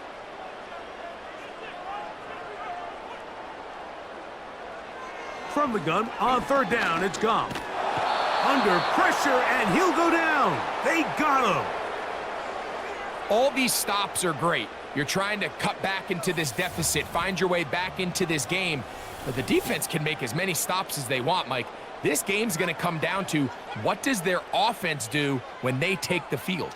From the gun, on 3rd down, it's gone. Under pressure, and he'll go down. They got him. All these stops are great. You're trying to cut back into this deficit, find your way back into this game. But the defense can make as many stops as they want, Mike. This game's going to come down to what does their offense do when they take the field.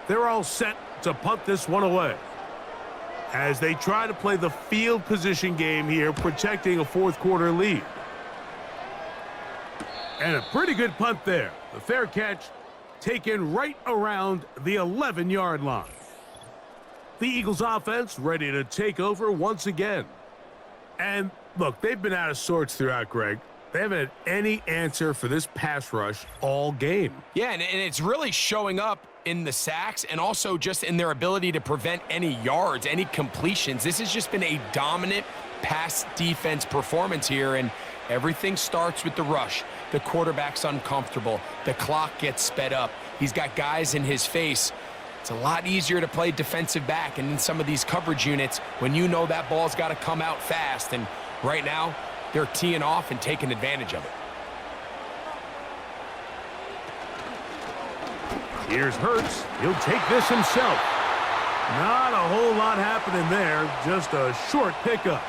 They're all set to punt this one away as they try to play the field position game here, protecting a 4th quarter lead. And a pretty good punt there. The fair catch taken right around the 11-yard line. The Eagles offense ready to take over once again. And look, they've been out of sorts throughout, Greg. They haven't had any answer for this pass rush all game. Yeah, and it's really showing up in the sacks and also just in their ability to prevent any yards, any completions. This has just been a dominant pass defense performance here, and everything starts with the rush. The quarterback's uncomfortable. The clock gets sped up. He's got guys in his face. It's a lot easier to play defensive back and in some of these coverage units when you know that ball's got to come out fast, and right now they're teeing off and taking advantage of it. Here's Hurts. He'll take this himself. Not a whole lot happening there. Just a short pickup.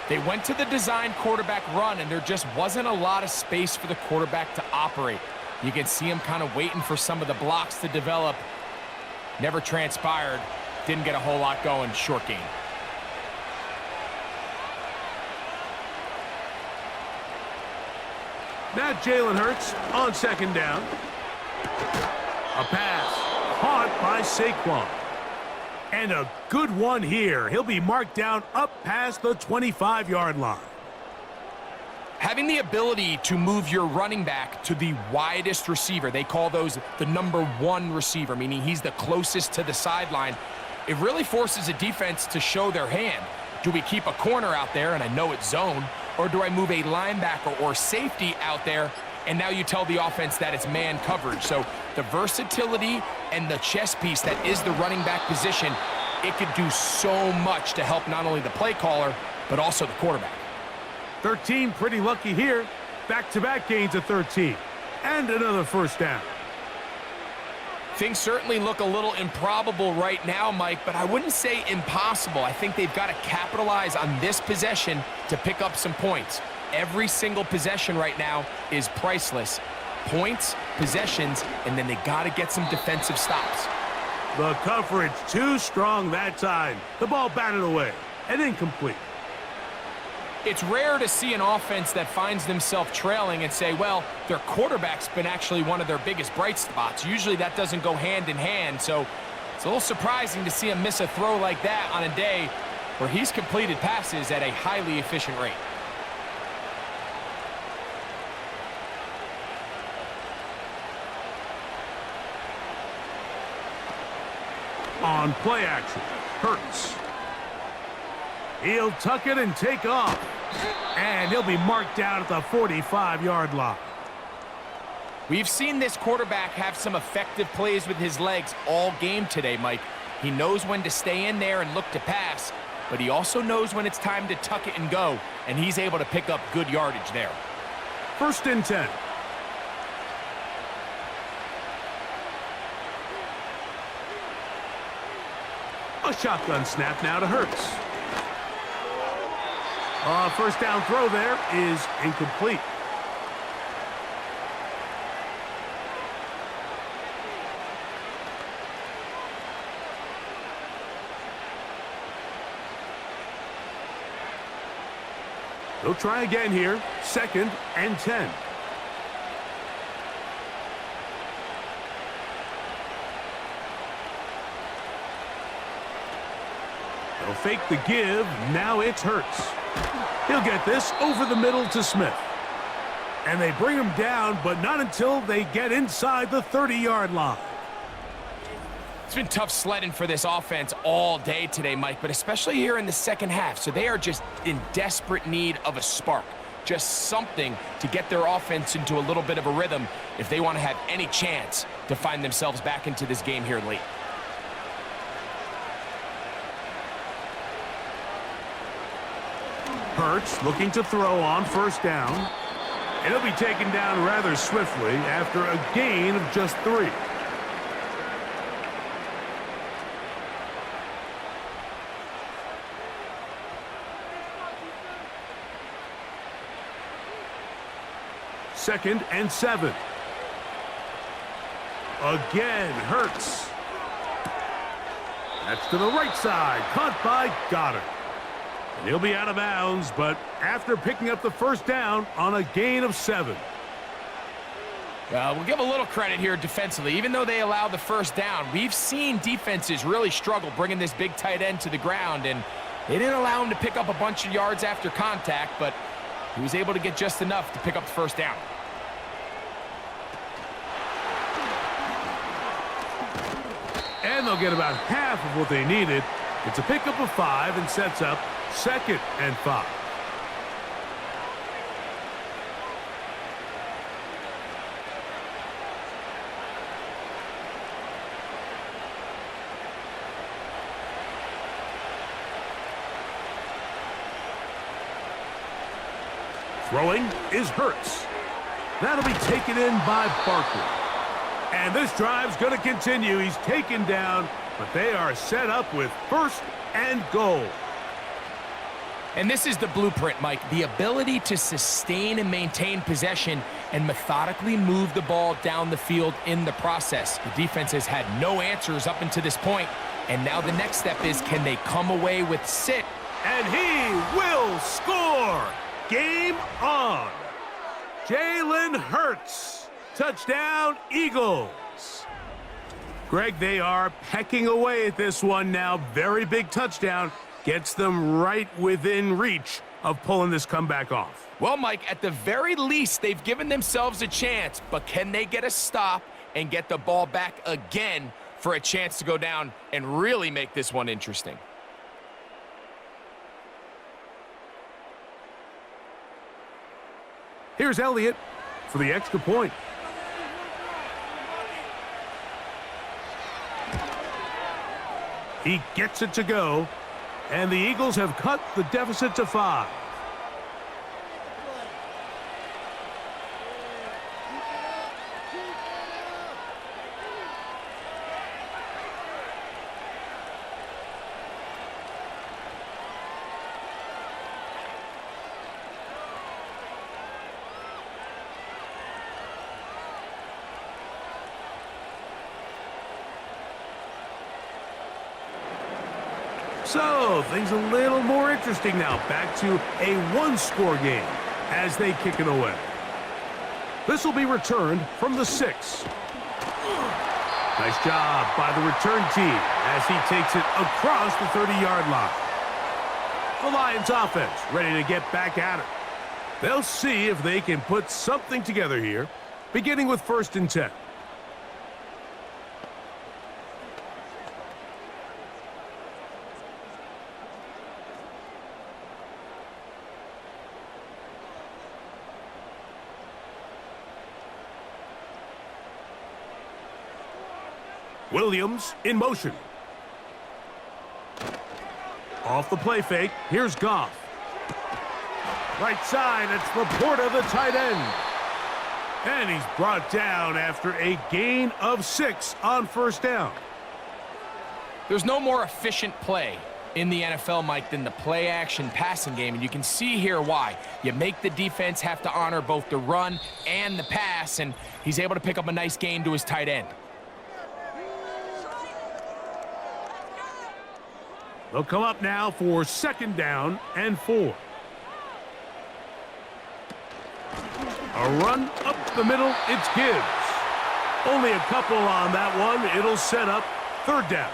They went to the design quarterback run, and there just wasn't a lot of space for the quarterback to operate. You can see him kind of waiting for some of the blocks to develop. Never transpired. Didn't get a whole lot going. Short game. Now Jalen Hurts on 2nd down. A pass caught by Saquon. And a good one here. He'll be marked down up past the 25-yard line. Having the ability to move your running back to the widest receiver, they call those the number 1 receiver, meaning he's the closest to the sideline. It really forces a defense to show their hand. Do we keep a corner out there, and I know it's zone, or do I move a linebacker or safety out there, and now you tell the offense that it's man coverage? So the versatility and the chess piece that is the running back position, it could do so much to help not only the play caller, but also the quarterback. 13 pretty lucky here. Back-to-back gains of 13. And another 1st down. Things certainly look a little improbable right now, Mike, but I wouldn't say impossible. I think they've got to capitalize on this possession to pick up some points. Every single possession right now is priceless. Points, possessions, and then they got to get some defensive stops. The coverage too strong that time. The ball batted away and incomplete. It's rare to see an offense that finds themselves trailing and say, well, their quarterback's been actually one of their biggest bright spots. Usually that doesn't go hand in hand, so it's a little surprising to see him miss a throw like that on a day where he's completed passes at a highly efficient rate. On play action, Hurts. He'll tuck it and take off. And he'll be marked down at the 45-yard line. We've seen this quarterback have some effective plays with his legs all game today, Mike. He knows when to stay in there and look to pass, but he also knows when it's time to tuck it and go, and he's able to pick up good yardage there. 1st and 10. A shotgun snap now to Hurts. First down throw there is incomplete. They'll try again here. 2nd and 10. They'll fake the give. Now it's Hurts. He'll get this over the middle to Smith. And they bring him down, but not until they get inside the 30-yard line. It's been tough sledding for this offense all day today, Mike, but especially here in the second half. So they are just in desperate need of a spark, just something to get their offense into a little bit of a rhythm if they want to have any chance to find themselves back into this game here late. Hurts looking to throw on 1st down. And he'll be taken down rather swiftly after a gain of just 3. Second and 7. Again, Hurts. That's to the right side, caught by Goddard. And he'll be out of bounds, but after picking up the 1st down on a gain of 7. We'll give a little credit here defensively. Even though they allowed the 1st down, we've seen defenses really struggle bringing this big tight end to the ground, and they didn't allow him to pick up a bunch of yards after contact, but he was able to get just enough to pick up the 1st down. And they'll get about half of what they needed. It's a pickup of 5 and sets up 2nd and 5. Throwing is Hurts. That'll be taken in by Barkley. And this drive's going to continue. He's taken down, but they are set up with 1st and goal. And this is the blueprint, Mike. The ability to sustain and maintain possession and methodically move the ball down the field in the process. The defense has had no answers up until this point, and now the next step is, can they come away with sit? And he will score! Game on! Jalen Hurts. Touchdown, Eagles. Greg, they are pecking away at this one now. Very big touchdown. Gets them right within reach of pulling this comeback off. Well, Mike, at the very least, they've given themselves a chance, but can they get a stop and get the ball back again for a chance to go down and really make this one interesting? Here's Elliott for the extra point. He gets it to go, and the Eagles have cut the deficit to 5. So, things a little more interesting now. Back to a one-score game as they kick it away. This will be returned from the 6. Nice job by the return team as he takes it across the 30-yard line. The Lions offense ready to get back at it. They'll see if they can put something together here, beginning with 1st and 10. Williams in motion. Off the play fake, here's Goff. Right side, it's Laporta, the tight end. And he's brought down after a gain of 6 on 1st down. There's no more efficient play in the NFL, Mike, than the play-action passing game, and you can see here why. You make the defense have to honor both the run and the pass, and he's able to pick up a nice gain to his tight end. They'll come up now for 2nd down and 4. A run up the middle, it's Gibbs. Only a couple on that one. It'll set up 3rd down.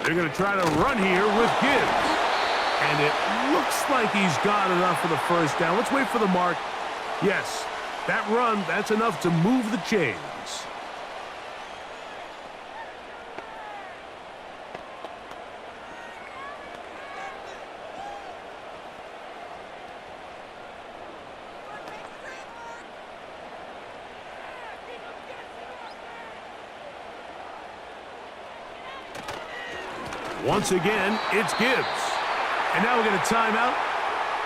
They're going to try to run here with Gibbs. And it looks like he's got enough for the 1st down. Let's wait for the mark. Yes, that run, that's enough to move the chains. Once again, it's Gibbs. And now we get a timeout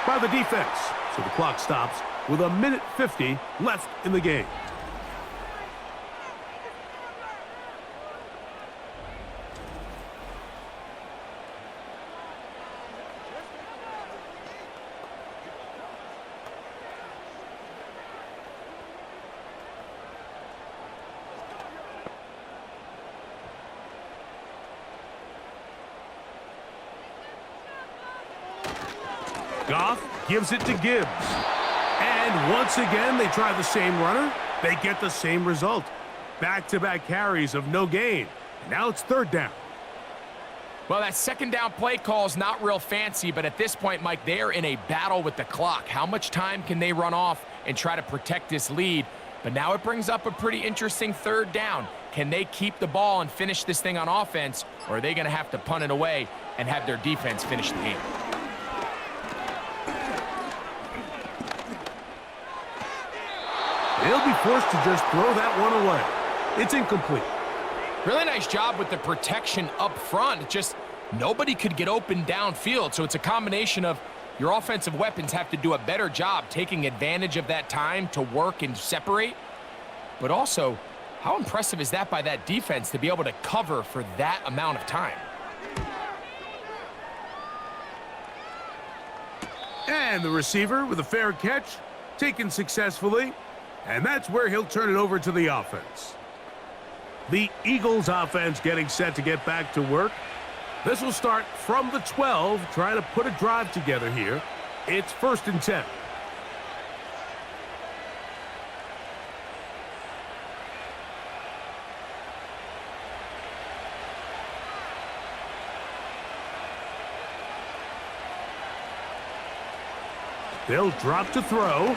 by the defense. So the clock stops with 1:50 left in the game. Goff gives it to Gibbs. And once again, they try the same runner. They get the same result. Back-to-back carries of no gain. Now it's 3rd down. Well, that 2nd down play call is not real fancy, but at this point, Mike, they're in a battle with the clock. How much time can they run off and try to protect this lead? But now it brings up a pretty interesting 3rd down. Can they keep the ball and finish this thing on offense, or are they going to have to punt it away and have their defense finish the game? They'll be forced to just throw that one away. It's incomplete. Really nice job with the protection up front. Just nobody could get open downfield. So it's a combination of your offensive weapons have to do a better job taking advantage of that time to work and separate. But also, how impressive is that by that defense to be able to cover for that amount of time? And the receiver with a fair catch, taken successfully. And that's where he'll turn it over to the offense. The Eagles offense getting set to get back to work. This will start from the 12, trying to put a drive together here. It's 1st and 10. They'll drop to throw.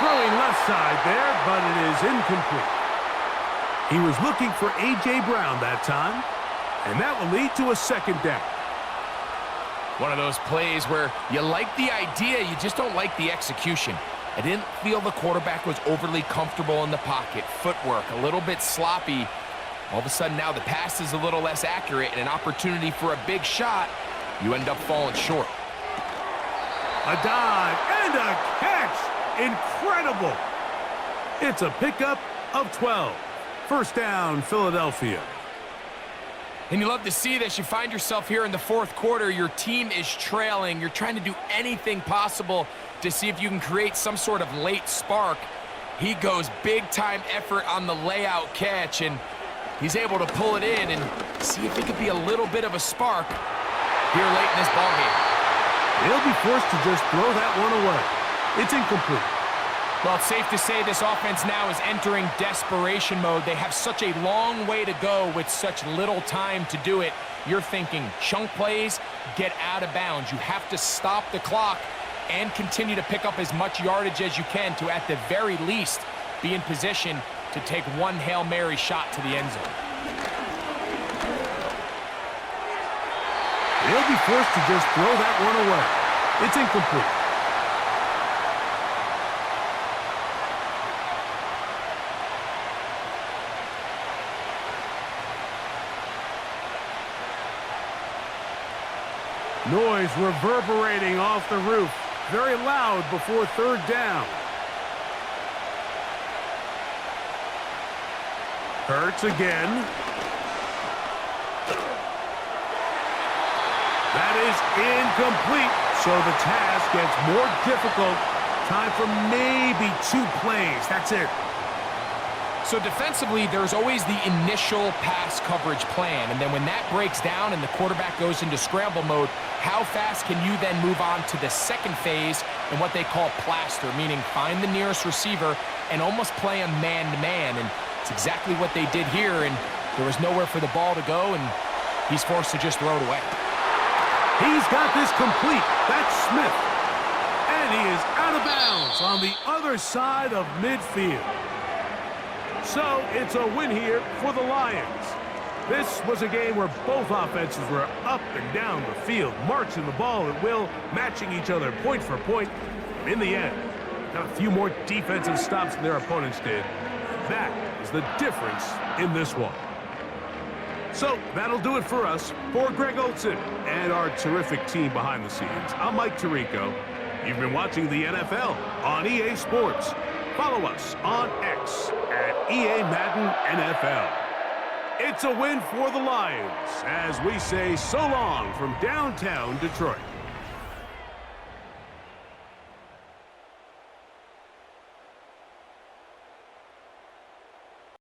Throwing left side there, but it is incomplete. He was looking for A.J. Brown that time, and that will lead to a 2nd down. One of those plays where you like the idea, you just don't like the execution. I didn't feel the quarterback was overly comfortable in the pocket. Footwork, a little bit sloppy. All of a sudden now the pass is a little less accurate and an opportunity for a big shot. You end up falling short. A dive and a catch. Incredible! It's a pickup of 12. First down, Philadelphia. And you love to see this. You find yourself here in the fourth quarter. Your team is trailing. You're trying to do anything possible to see if you can create some sort of late spark. He goes big-time effort on the layout catch, and he's able to pull it in and see if it could be a little bit of a spark here late in this ballgame. He'll be forced to just throw that one away. It's incomplete. Well, it's safe to say this offense now is entering desperation mode. They have such a long way to go with such little time to do it. You're thinking chunk plays, get out of bounds. You have to stop the clock and continue to pick up as much yardage as you can to, at the very least, be in position to take one Hail Mary shot to the end zone. They'll be forced to just throw that one away. It's incomplete. Noise reverberating off the roof. Very loud before third down. Hurts again. That is incomplete. So the task gets more difficult. Time for maybe 2 plays. That's it. So defensively, there's always the initial pass coverage plan, and then when that breaks down and the quarterback goes into scramble mode, how fast can you then move on to the second phase and what they call plaster, meaning find the nearest receiver and almost play him man-to-man, and it's exactly what they did here, and there was nowhere for the ball to go, and he's forced to just throw it away. He's got this complete. That's Smith. And he is out of bounds on the other side of midfield. So it's a win here for the Lions. This was a game where both offenses were up and down the field, marching the ball at will, matching each other point for point. In the end, got a few more defensive stops than their opponents did. That is the difference in this one. So that'll do it for us. For Greg Olson and our terrific team behind the scenes, I'm Mike Tirico. You've been watching the NFL on EA Sports. Follow us on X at EA Madden NFL. It's a win for the Lions as we say so long from downtown Detroit.